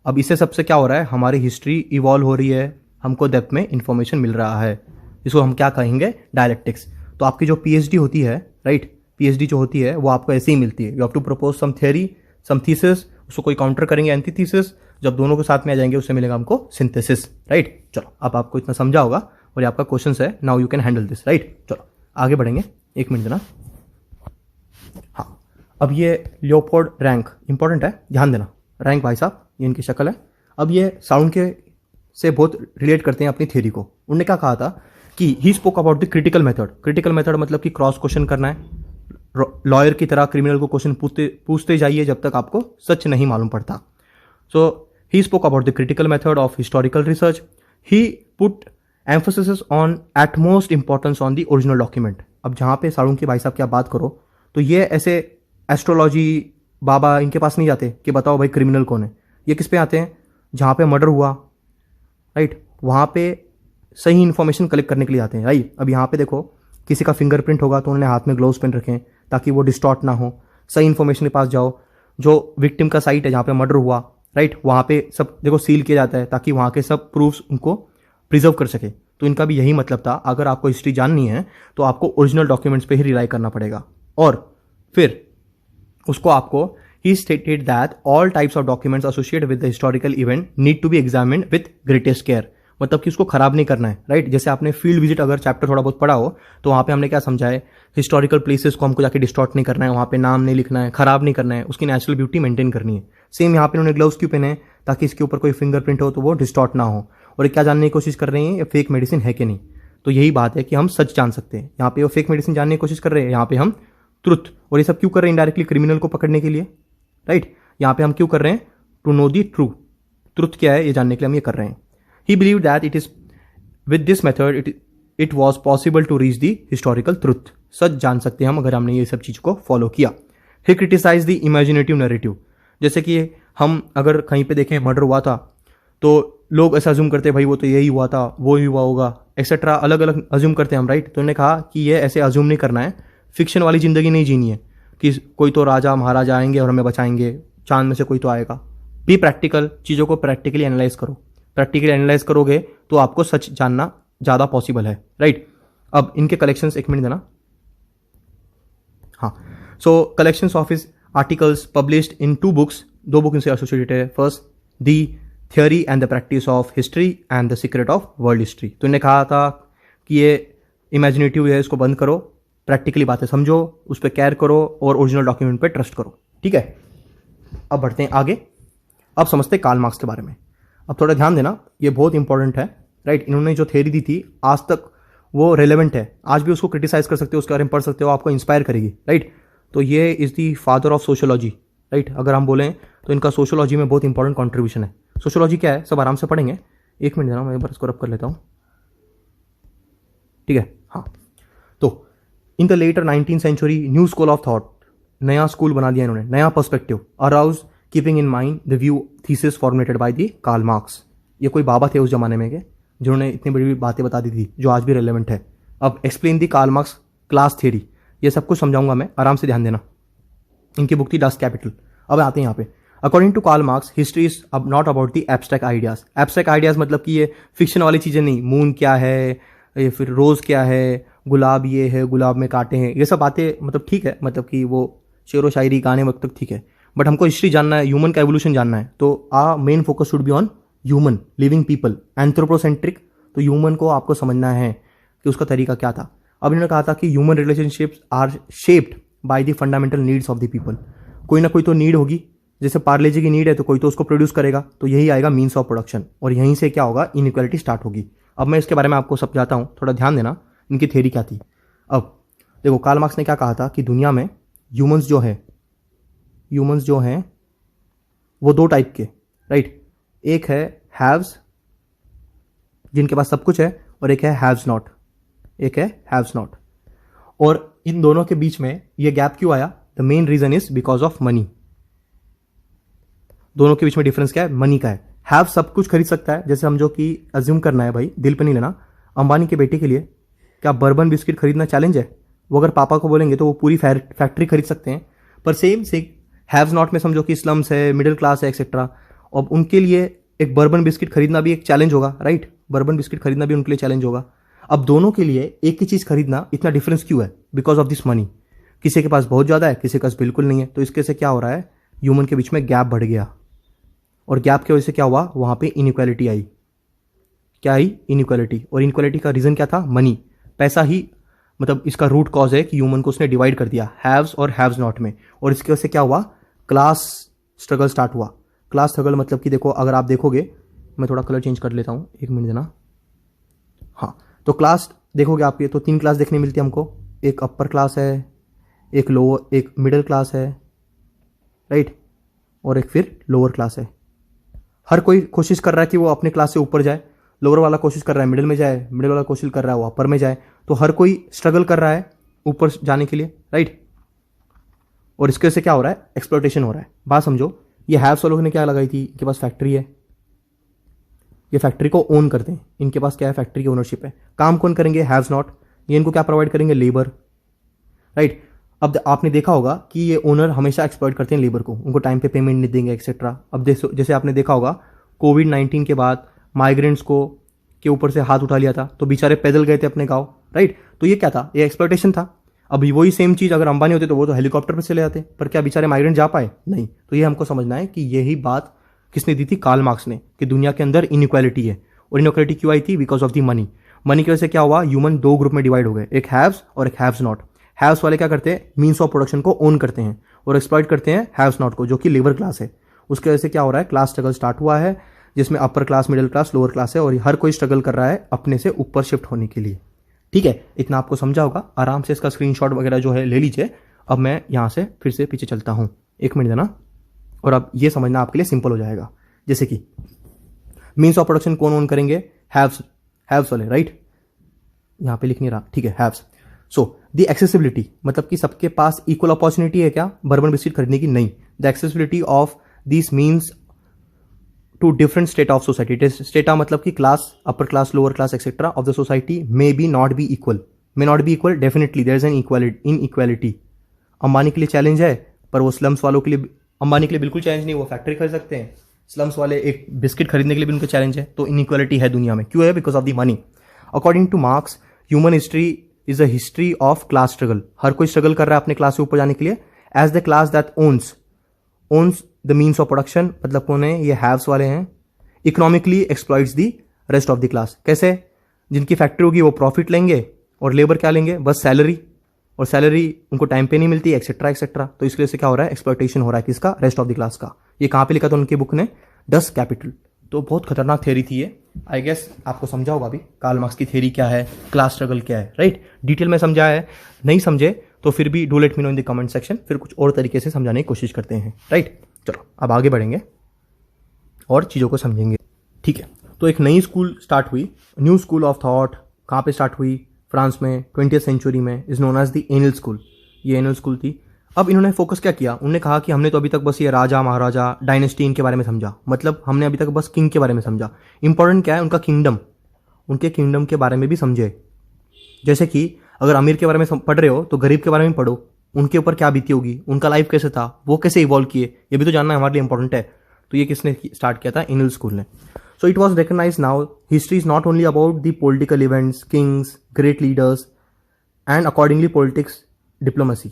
अब इससे सबसे क्या हो रहा है, हमारी हिस्ट्री इवॉल्व हो रही है, हमको डेप्थ में इंफॉर्मेशन मिल रहा है, इसको हम क्या कहेंगे, डायलेक्टिक्स। तो आपकी जो पीएचडी होती है, राइट, पीएचडी जो होती है वो आपको ऐसे ही मिलती है। You have to propose some theory, some thesis, उसको कोई काउंटर करेंगे एंटीथीसिस, जब दोनों के साथ में आ जाएंगे उससे मिलेगा हमको सिंथेसिस, राइट। चलो अब आपको इतना समझा होगा और ये आपका क्वेश्चन है, now you can handle this, right. चलो आगे बढ़ेंगे, 1 मिनट देना। हाँ, अब ये लियोपोल्ड रैंक इंपॉर्टेंट है, ध्यान देना। रैंक भाई साहब, ये इनकी शक्ल है। अब ये साउंड के से बहुत रिलेट करते हैं अपनी थ्योरी को। उन्होंने क्या कहा था कि ही spoke about the critical method. Critical method मतलब कि क्रॉस क्वेश्चन करना है, लॉयर की तरह क्रिमिनल को क्वेश्चन पूछते जाइए जब तक आपको सच नहीं मालूम पड़ता। So he spoke about the critical method of historical research. He put emphasis on utmost importance on the original document. अब जहाँ पे साळुंखे भाई साहब की आप बात करो तो ये ऐसे एस्ट्रोलॉजी बाबा इनके पास नहीं जाते कि बताओ भाई क्रिमिनल कौन है। ये किस पे आते हैं, जहाँ पे मर्डर हुआ, राइट, वहाँ पे सही इन्फॉर्मेशन कलेक्ट करने के लिए आते हैं, राइट। अब यहाँ पे देखो, किसी का फिंगरप्रिंट होगा तो उन्होंने हाथ में ग्लोव्स पहन रखे हैं ताकि वो डिस्टॉर्ट ना हो, सही इन्फॉर्मेशन के पास जाओ। जो विक्टिम का साइट है जहाँ पे मर्डर हुआ, राइट, वहाँ पे सब देखो सील किया जाता है ताकि वहाँ के सब प्रूफ्स उनको प्रिजर्व कर सके। तो इनका भी यही मतलब था, अगर आपको हिस्ट्री जाननी है तो आपको ओरिजिनल डॉक्यूमेंट्स पे ही रिलाई करना पड़ेगा। और फिर उसको आपको ही stated that all types of documents associated with the historical event need to be examined with greatest care. मतलब कि उसको खराब नहीं करना है, राइट। जैसे आपने फील्ड विजिट अगर चैप्टर थोड़ा बहुत पढ़ा हो तो वहाँ पे हमने क्या समझा है, हिस्टोरिकल प्लेसेस को हमको जाके डिस्टॉर्ट नहीं करना है, वहाँ पे नाम नहीं लिखना है, खराब नहीं करना है, उसकी नेचुरल ब्यूटी मेंटेन करनी है। सेम यहाँ पे उन्होंने ग्लव्स क्यों पहने, ताकि इसके ऊपर कोई फिंगरप्रिंट हो तो वो डिस्टॉर्ट ना हो। और क्या जानने की कोशिश कर रहे हैं, ये फेक मेडिसिन है कि नहीं। तो यही बात है कि हम सच जान सकते हैं। यहाँ पे वो फेक मेडिसिन जानने की कोशिश कर रहे हैं, यहाँ पे हम ट्रुथ। और ये सब क्यों कर रहे हैं, इनडायरेक्टली क्रिमिनल को पकड़ने के लिए, राइट। यहाँ पे हम क्यों कर रहे हैं, टू नो दी ट्रुथ क्या है ये जानने के लिए हम ये कर रहे हैं। He believe that it is with this method it was possible to reach the historical truth. सच जान सकते हैं हम अगर हमने ये सब चीज को फॉलो किया। He criticise the imaginative narrative. जैसे कि हम अगर कहीं पे देखें मर्डर हुआ था तो लोग ऐसा अज्यूम करते हैं भाई वो तो यही हुआ था, वो ही हुआ होगा, एक्सेट्रा, अलग अलग अज्यूम करते हैं हम, राइट। तो उन्होंने कहा कि ये ऐसे अज्यूम नहीं करना है, फिक्शन वाली जिंदगी नहीं जीनी है कि कोई तो राजा महाराजा आएंगे और हमें बचाएंगे, चांद में से कोई तो आएगा। बी प्रैक्टिकल, चीज़ों को प्रैक्टिकली एनालाइज करो। प्रैक्टिकली एनालाइज करोगे तो आपको सच जानना ज़्यादा पॉसिबल है, राइट। अब इनके कलेक्शंस, 1 मिनट देना। हाँ, so collections of his articles published in 2 books, 2 book इनसे एसोसिएटेड है। First the theory and the practice of history and the secret of world history. तो इन्हें कहा था कि ये इमेजिनेटिव है, इसको बंद करो, प्रैक्टिकली बातें समझो, उस पर केयर करो और ओरिजिनल डॉक्यूमेंट पे ट्रस्ट करो, ठीक है। अब बढ़ते हैं आगे। अब समझते हैं कार्ल मार्क्स के बारे में। अब थोड़ा ध्यान देना, ये बहुत इंपॉर्टेंट है, राइट। इन्होंने जो थ्योरी दी थी आज तक वो रेलेवेंट है, आज भी उसको क्रिटिसाइज कर सकते हो, उसके बारे में पढ़ सकते हो, आपको इंस्पायर करेगी, राइट। तो ये is the father of sociology, right. अगर हम बोलें तो इनका सोशियोलॉजी में बहुत इंपॉर्टेंट कॉन्ट्रीब्यूशन है। सोशियोलॉजी क्या है, सब आराम से पढ़ेंगे। 1 मिनट देना, मैं एक बार इसको रब कर लेता हूँ, ठीक है। हाँ, तो in the later 19th century new school of thought, नया स्कूल बना दिया इन्होंने, नया perspective arouse keeping in mind the view thesis formulated by the Karl Marx. ये कोई बाबा थे उस जमाने में के जिन्होंने इतनी बड़ी बातें बता दी थी जो आज भी रेलेवेंट है। अब explain the Karl Marx class theory, ये सब कुछ समझाऊंगा मैं, आराम से ध्यान देना। इनकी बुक थी डस्ट कैपिटल। अब आते हैं यहाँ पे। According to Karl Marx history is अब not about the abstract ideas. Abstract ideas मतलब कि ये फिक्शन वाली चीज़ें नहीं, मून क्या है, ये फिर रोज़ क्या है, गुलाब ये है, गुलाब में कांटे हैं, ये सब बातें मतलब ठीक है, मतलब कि वो शेर व शायरी गाने वक्त तक ठीक है, बट हमको हिस्ट्री जानना है, ह्यूमन का एवोल्यूशन जानना है। तो a main focus should be on human living people, anthropocentric तो ह्यूमन को आपको समझना है कि उसका तरीका क्या था। अब इन्होंने कहा था कि human relationships are shaped by the fundamental needs of the people. कोई ना कोई तो नीड होगी, जैसे पार्ले जी की नीड है तो कोई तो उसको प्रोड्यूस करेगा, तो यही आएगा मीन्स ऑफ प्रोडक्शन, और यहीं से क्या होगा, इनइक्वालिटी स्टार्ट होगी। अब मैं इसके बारे में आपको समझाता हूँ, थोड़ा ध्यान देना इनकी थ्योरी क्या थी। अब देखो, कार्ल मार्क्स ने क्या कहा था कि दुनिया में ह्यूमंस जो हैं वो दो टाइप के, राइट। एक है हैव्स जिनके पास सब कुछ है, और एक है हैव्स नॉट। और इन दोनों के बीच में ये गैप क्यों आया? The main reason is because of money. दोनों के बीच में डिफरेंस क्या है? मनी का है। हैव सब कुछ खरीद सकता है, जैसे समझो कि अज्यूम करना है भाई, दिल पे नहीं लेना, अंबानी के बेटे के लिए क्या बर्बन बिस्किट खरीदना चैलेंज है? वो अगर पापा को बोलेंगे तो वो पूरी फैक्ट्री खरीद सकते हैं। पर सेम से हैव्स नॉट में समझो कि स्लम्स है, मिडिल क्लास है, एक्सेट्रा, और उनके लिए एक बर्बन बिस्किट खरीदना भी एक चैलेंज होगा, राइट। बर्बन बिस्किट खरीदना भी उनके लिए चैलेंज होगा। अब दोनों के लिए एक ही चीज खरीदना इतना डिफरेंस क्यों है? Because of this money. किसी के पास बहुत ज्यादा है, किसी के पास बिल्कुल नहीं है। तो इसके से क्या हो रहा है, ह्यूमन के बीच में गैप बढ़ गया, और गैप की वजह से क्या हुआ, वहां पे इनइक्वालिटी आई। क्या आई? इनइक्वालिटी। और इनइक्वालिटी का रीजन क्या था? मनी। पैसा ही मतलब इसका रूट कॉज है कि ह्यूमन को उसने डिवाइड कर दिया हैव्स और हैव्स नॉट में, और इसकी वजह से क्या हुआ, क्लास स्ट्रगल स्टार्ट हुआ। क्लास स्ट्रगल मतलब कि देखो, अगर आप देखोगे, मैं थोड़ा कलर चेंज कर लेता हूं, एक मिनट देना। हाँ, तो क्लास देखोगे आप, ये तो 3 क्लास देखने मिलती है हमको। एक अपर क्लास है, एक लोअर, एक मिडिल क्लास है, राइट, और एक फिर लोअर क्लास है। हर कोई कोशिश कर रहा है कि वो अपने क्लास से ऊपर जाए। लोअर वाला कोशिश कर रहा है मिडिल में जाए, मिडिल वाला कोशिश कर रहा है वो अपर में जाए। तो हर कोई स्ट्रगल कर रहा है ऊपर जाने के लिए, राइट। और इसके वजह से क्या हो रहा है, एक्सप्लॉयटेशन हो रहा है। बात समझो, ये हैव्स वालों ने क्या लगाई थी, इनके पास फैक्ट्री है, ये फैक्ट्री को ओन करते हैं, इनके पास क्या है, फैक्ट्री की ओनरशिप है। काम कौन करेंगे, हैव्स नॉट। ये इनको क्या प्रोवाइड करेंगे, लेबर, राइट। अब आपने देखा होगा कि ये ओनर हमेशा एक्सप्लॉइट करते हैं लेबर को, उनको टाइम पे पेमेंट नहीं देंगे, एक्सेट्रा। अब जैसे आपने देखा होगा कोविड-19 के बाद माइग्रेंट्स को के ऊपर से हाथ उठा लिया था, तो बेचारे पैदल गए थे अपने गांव, राइट। तो ये क्या था, ये एक्सप्लॉइटेशन था। अब वही सेम चीज अगर अंबानी होते तो वो तो हेलीकॉप्टर पर चले जाते, पर क्या बेचारे माइग्रेंट जा पाए? नहीं। तो ये हमको समझना है कि यही बात किसने दी थी, कार्ल मार्क्स ने, कि दुनिया के अंदर इनइक्वालिटी है। और इनइक्वालिटी क्यों आई थी? Because of the money. Money की वजह से क्या हुआ, ह्यूमन 2 ग्रुप में डिवाइड हो गए, एक हैव्स और एक हैव्स नॉट। हैव्स वाले क्या करते हैं, मीन्स ऑफ प्रोडक्शन को ओन करते हैं और एक्सप्लॉइट करते हैं हैव्स नॉट को, जो कि लेबर क्लास है। उसकी वजह से क्या हो रहा है, क्लास स्ट्रगल स्टार्ट हुआ है, जिसमें upper class, middle class, lower class है, और हर कोई स्ट्रगल कर रहा है अपने से ऊपर शिफ्ट होने के लिए। ठीक है, इतना आपको समझा होगा। आराम से इसका स्क्रीनशॉट वगैरह जो है ले लीजिए। अब मैं यहां से फिर से पीछे चलता हूं, 1 मिनट देना, और अब ये समझना आपके लिए सिंपल हो जाएगा। जैसे कि मीन्स ऑफ प्रोडक्शन कौन ओन करेंगे, हैव्स वाले, राइट। यहां पे लिख नहीं रहा, ठीक है, हैव्स। सो द एक्सेसिबिलिटी मतलब कि सबके पास इक्वल अपॉर्चुनिटी है क्या, बर्बन बिस्किट खरीदने की? नहीं। The accessibility of this means to different state of society. Strata मतलब कि class, upper class, lower class, etcetera of the society may be not be equal. May not be equal, definitely there is an inequality. Ambani के लिए challenge है, पर वो slums वालों के लिए, अंबानी के लिए बिल्कुल चैलेंज नहीं, वो फैक्ट्री खरीद सकते हैं। स्लम्स वाले एक बिस्किट खरीदने के लिए भी उनका चैलेंज है। तो इनइक्वालिटी है दुनिया में, क्यों है? Because of the money. According to Marx, human history is a history of class struggle. हर कोई स्ट्रगल कर रहा है अपने क्लास से ऊपर जाने के लिए। As the class that owns the means of production, मतलब कौन है, ये हैव्स वाले हैं। Economically exploits the rest of the class. कैसे? जिनकी फैक्ट्री होगी वो प्रॉफिट लेंगे, और लेबर क्या लेंगे, बस सैलरी, और सैलरी उनको टाइम पे नहीं मिलती, एक्सेट्रा एक्सेट्रा। तो इसके वजह से क्या हो रहा है, एक्सप्लॉइटेशन हो रहा है किसका, रेस्ट ऑफ द क्लास का। ये कहां पे लिखा था उनकी बुक ने, डस कैपिटल। तो बहुत खतरनाक थ्योरी थी ये। आई गेस आपको समझा होगा अभी कार्ल मार्क्स की थ्योरी क्या है, क्लास स्ट्रगल क्या है, राइट। डिटेल में समझा है, नहीं समझे तो फिर भी do let me know in the comment section, फिर कुछ और तरीके से समझाने की कोशिश करते हैं, राइट। चलो अब आगे बढ़ेंगे और चीज़ों को समझेंगे, ठीक है। तो एक नई स्कूल स्टार्ट हुई, न्यू स्कूल ऑफ थॉट। कहाँ पे स्टार्ट हुई? फ्रांस में, 20th सेंचुरी में, is known as the Annales school. ये एनल स्कूल थी। अब इन्होंने फोकस क्या किया, उन्होंने कहा कि हमने तो अभी तक बस ये राजा महाराजा डायनेस्टी इनके बारे में समझा, मतलब हमने अभी तक बस किंग के बारे में समझा। इंपॉर्टेंट क्या है, उनका किंगडम, उनके किंगडम के बारे में भी समझे। जैसे कि अगर अमीर के बारे में पढ़ रहे हो तो गरीब के बारे में पढ़ो, उनके ऊपर क्या बीती होगी, उनका लाइफ कैसे था, वो कैसे इवॉल्व किए, ये भी तो जानना हमारे लिए इंपॉर्टेंट है। तो ये किसने स्टार्ट किया था, एनल स्कूल ने। So it was recognise now history is not only about the political events, kings, great leaders and accordingly politics, diplomacy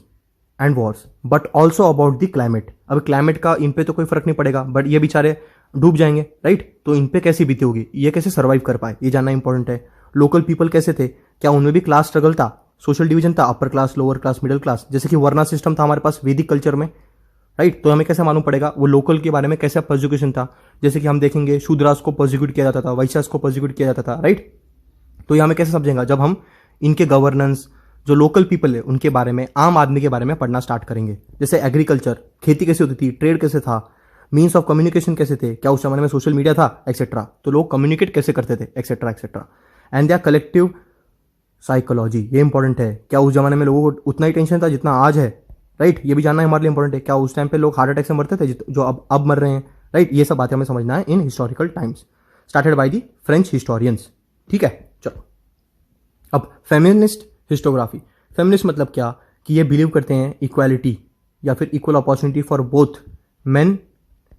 and wars, but also about the climate. अब climate का इन पे तो कोई फर्क नहीं पड़ेगा, बट ये बेचारे डूब जाएंगे, राइट? तो इन पे कैसी बीती होगी, ये कैसे सर्वाइव कर पाए, ये जानना इंपॉर्टेंट है। लोकल पीपल कैसे थे, क्या उनमें भी क्लास स्ट्रगल था, सोशल डिवीजन था, अपर class, lower class, middle class, जैसे कि वर्ना सिस्टम था हमारे पास वैदिक कल्चर में, राइट? तो हमें कैसे मालूम पड़ेगा वो लोकल के बारे में कैसा पर्सिक्यूशन था। जैसे कि हम देखेंगे शूद्रास को पर्सिक्यूट किया जाता था, वैश्यास को पर्सिक्यूट किया जाता था, राइट? तो ये हमें कैसे समझेगा, जब हम इनके गवर्नेंस, जो लोकल पीपल है उनके बारे में, आम आदमी के बारे में पढ़ना स्टार्ट करेंगे। जैसे एग्रीकल्चर, खेती कैसे होती थी, ट्रेड कैसे था, मीन्स ऑफ कम्युनिकेशन कैसे थे, क्या उस जमाने में सोशल मीडिया था, एक्सेट्रा, तो लोग कम्युनिकेट कैसे करते थे, etcetera etcetera. And their collective psychology, ये इंपॉर्टेंट है, क्या उस जमाने में लोगों को उतना ही टेंशन था जितना आज है, राइट? ये भी जानना हमारे लिए इंपॉर्टेंट है। क्या उस टाइम पे लोग हार्ट अटैक से मरते थे जो अब मर रहे हैं, राइट? ये सब बातें हमें समझना है in historical times, started by the French historians. ठीक है, चलो अब फेमिनिस्ट हिस्टोग्राफी। फेमिनिस्ट मतलब क्या, कि ये बिलीव करते हैं इक्वालिटी या फिर equal opportunity for both men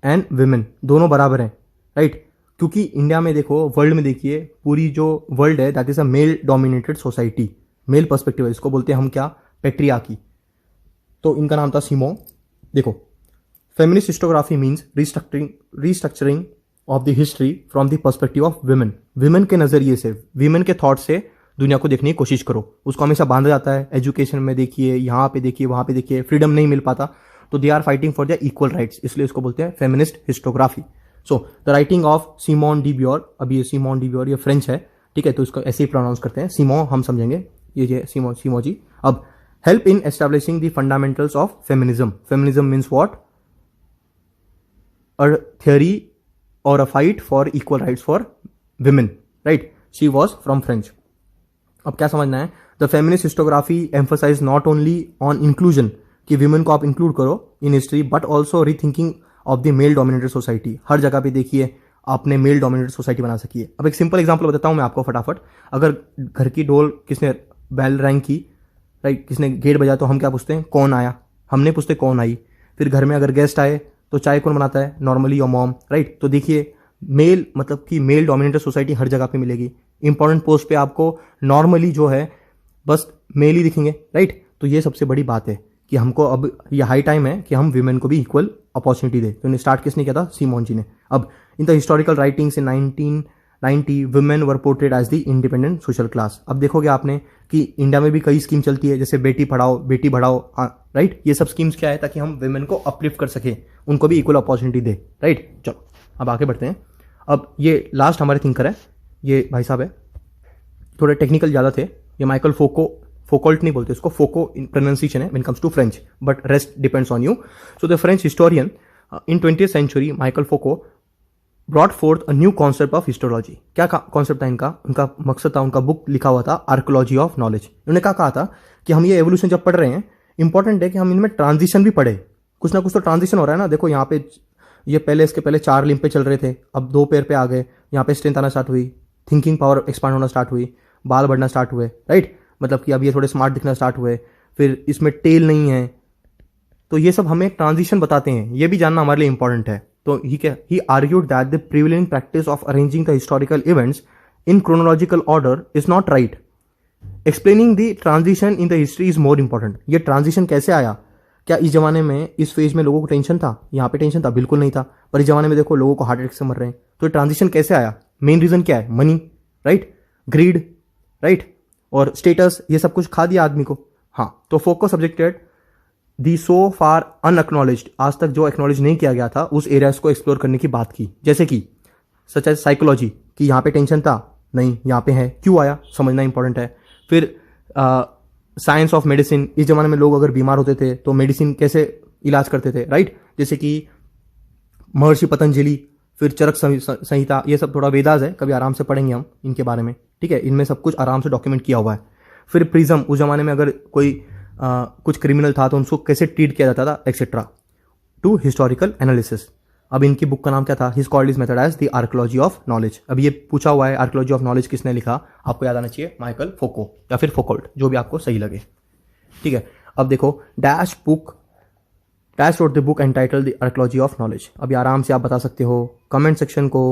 and women, दोनों बराबर हैं, राइट? क्योंकि इंडिया में देखो, वर्ल्ड में देखिए, पूरी जो वर्ल्ड है that is a male dominated society, male perspective है, इसको बोलते हैं हम क्या, पेट्रियार्की। तो इनका नाम था सिमो। देखो, feminist historiography means restructuring of the history from the perspective of women. Women के नजरिए से, वुमेन के थॉट से दुनिया को देखने की कोशिश करो। उसको हमेशा बांधा जाता है, एजुकेशन में देखिए, यहाँ पे देखिए, वहां पे देखिए, फ्रीडम नहीं मिल पाता, तो they are fighting for their equal rights, इसलिए इसको बोलते हैं feminist historiography. So the writing of Simone de Beauvoir, अभी ये सिमोन डी ब्योर ये फ्रेंच है, ठीक है, तो इसको ऐसे ही प्रोनाउंस करते हैं, सिमो हम समझेंगे, ये सिमो जी। अब help in establishing the fundamentals of feminism. Feminism means what, a theory or a fight for equal rights for women, right? She was from French. अब क्या समझना है, the feminist historiography emphasise not only on inclusion, कि women को आप include करो in history, but also rethinking of the male dominated society. हर जगह पे देखिए आपने मेल डोमिनेटेड सोसाइटी बना सकी है। अब एक सिंपल एग्जांपल बताता हूं मैं आपको फटाफट। अगर घर की डोल किसने बेल रैंग की, राइट, किसने गेट बजाया, तो हम क्या पूछते हैं, कौन आया, हमने पूछते कौन आई। फिर घर में अगर गेस्ट आए तो चाय कौन बनाता है, नॉर्मली योर मॉम, राइट? तो देखिए मेल, मतलब कि मेल डोमिनेटेड सोसाइटी हर जगह पे मिलेगी। इंपॉर्टेंट पोस्ट पे आपको नॉर्मली जो है बस मेल ही दिखेंगे, राइट? तो ये सबसे बड़ी बात है कि हमको अब ये हाई टाइम है कि हम विमेन को भी इक्वल अपॉर्चुनिटी दे। तो इन्हें स्टार्ट किसने किया था, सिमोन जी ने। अब in the historical writings in 1990 women were portrayed as the independent social class. अब देखोगे आपने कि इंडिया में भी कई स्कीम चलती है, जैसे बेटी पढ़ाओ बेटी बढ़ाओ, राइट? ये सब स्कीम्स क्या है, ताकि हम वुमेन को अपलिफ्ट कर सके, उनको भी इक्वल अपॉर्चुनिटी दे, राइट? चलो अब आगे बढ़ते हैं। अब ये लास्ट हमारे थिंकर है, ये भाई साहब है, थोड़े टेक्निकल ज़्यादा थे, ये माइकल फोकोल्ट नहीं बोलते इसको, फोको इन प्रोनाउंसिएशन है when comes to French, but rest depends on you. So the French historian in 20th century Michel Foucault brought forth a new concept of histology. क्या कॉन्सेप्ट था इनका, उनका मकसद था, उनका बुक लिखा हुआ था आर्कोलॉजी ऑफ नॉलेज। उन्होंने क्या कहा था कि हम ये एवोल्यूशन जब पढ़ रहे हैं, इंपॉर्टेंट है कि हम इनमें ट्रांजिशन भी पढ़े, कुछ ना कुछ तो ट्रांजिशन हो रहा है ना। देखो यहाँ पे ये पहले, इसके पहले 4 लिम्ब पे चल रहे थे, अब 2 पैर पे आ गए, यहाँ पे स्ट्रेंथ आना स्टार्ट हुई, थिंकिंग पावर एक्सपांड होना स्टार्ट हुई, बाल बढ़ना स्टार्ट हुए, राइट? मतलब कि अब ये थोड़े स्मार्ट दिखना स्टार्ट हुए, फिर इसमें टेल नहीं है, तो ये सब हमें ट्रांजिशन बताते हैं, ये भी जानना हमारे लिए इंपॉर्टेंट है। तो he argued that the prevailing practice of arranging the historical events in chronological order is not right. Explaining the transition in the history is more important. ये ट्रांजिशन कैसे आया, क्या इस जमाने में, इस फेज में लोगों को टेंशन था, यहाँ पे टेंशन था, बिल्कुल नहीं था, पर इस जमाने में देखो लोगों को हार्ट अटैक से मर रहे हैं, तो ट्रांजिशन कैसे आया, मेन रीजन क्या है, मनी, राइट, ग्रीड, राइट, और स्टेटस, ये सब कुछ खा दिया आदमी को। हाँ, तो फोको सब्जेक्टेड दी सो फार अनएक्नॉलेज्ड, आज तक जो एक्नॉलेज नहीं किया गया था, उस एरियाज को एक्सप्लोर करने की बात की, जैसे कि सच एज साइकोलॉजी, कि यहाँ पे टेंशन था, नहीं यहाँ पे है, क्यों आया, समझना इंपॉर्टेंट है। फिर साइंस ऑफ मेडिसिन, इस जमाने में लोग अगर बीमार होते थे तो मेडिसिन कैसे इलाज करते थे, राइट? जैसे कि महर्षि पतंजलि, फिर चरक संहिता, ये सब थोड़ा वेदास है, कभी आराम से पढ़ेंगे हम इनके बारे में, ठीक है? इनमें सब कुछ आराम से डॉक्यूमेंट किया हुआ है। फिर प्रिज्म, उस जमाने में अगर कोई कुछ क्रिमिनल था तो उनको कैसे ट्रीट किया जाता था, एक्सेट्रा, टू हिस्टोरिकल एनालिसिस। अब इनकी बुक का नाम क्या था, his called his method as the archaeology of knowledge. अब ये पूछा हुआ है आर्कोलॉजी ऑफ नॉलेज किसने लिखा, आपको याद आना चाहिए माइकल फोको या फिर फोकोल्ट, जो भी आपको सही लगे, ठीक है? अब देखो, dash wrote the book entitled the archaeology of knowledge. अभी आराम से आप बता सकते हो, कमेंट सेक्शन को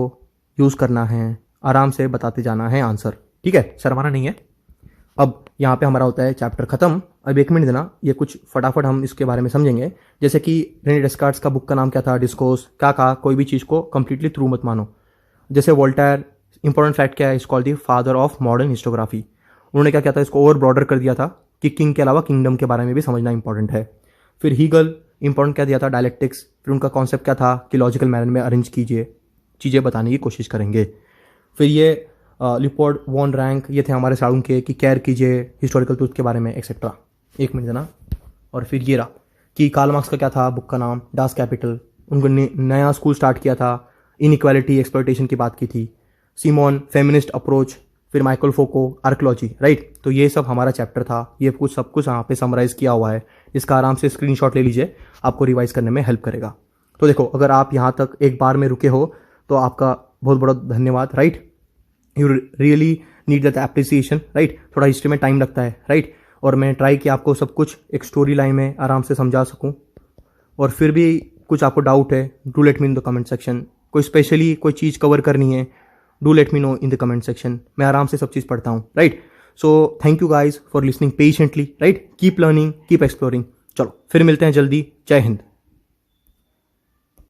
यूज करना है, आराम से बताते जाना है आंसर, ठीक है? शर्माना नहीं है। अब यहाँ पे हमारा होता है चैप्टर खत्म। अब 1 मिनट देना, ये कुछ फटाफट हम इसके बारे में समझेंगे। जैसे कि रेने डेस्कार्ट्स का बुक का नाम क्या था, डिस्कोर्स। क्या कहा, कोई भी चीज़ को कंप्लीटली थ्रू मत मानो। जैसे वोल्टायर, इंपॉर्टेंट फैक्ट क्या है, इस called the father of modern historiography. उन्होंने क्या किया था, इसको ओवर ब्रॉडर कर दिया था कि किंग के अलावा किंगडम के बारे में भी समझना इंपॉर्टेंट है। फिर हीगल, इंपॉर्टेंट क्या दिया था, डायलेक्टिक्स। फिर उनका कॉन्सेप्ट क्या था कि लॉजिकल मैनर में अरेंज कीजिए, चीज़ें बताने की कोशिश करेंगे। फिर ये लिपोर्ड, वॉन रैंक, ये थे हमारे साउंड के कि केयर कीजिए हिस्टोरिकल ट्रूथ के बारे में एक्सेट्रा। 1 मिनट देना। और फिर ये रहा कि कार्ल मार्क्स का क्या था बुक का नाम, डास कैपिटल। उनको नया स्कूल स्टार्ट किया था, इनइक्वालिटी एक्सप्लॉयटेशन की बात की थी। Simone, feminist approach. फिर माइकल फोको, आर्कोलॉजी, राइट। तो ये सब हमारा चैप्टर था, ये कुछ सब कुछ यहाँ पे समराइज किया हुआ है। इसका आराम से स्क्रीनशॉट ले लीजिए, आपको रिवाइज करने में हेल्प करेगा। तो देखो, अगर आप यहाँ तक एक बार में रुके हो तो आपका बहुत बहुत धन्यवाद, right. You really need that appreciation, right. थोड़ा हिस्ट्री में टाइम लगता है, राइट। और मैं ट्राई किया आपको सब कुछ एक स्टोरी लाइन में आराम से समझा सकूं। और फिर भी कुछ आपको डाउट है, do let me in the comment section. कोई स्पेशली कोई चीज़ कवर करनी है, do let me know in the comment section. मैं आराम से सब चीज़ पढ़ता हूँ, right. So thank you guys for listening patiently, right. Keep learning, keep exploring. चलो फिर मिलते हैं जल्दी। जय हिंद।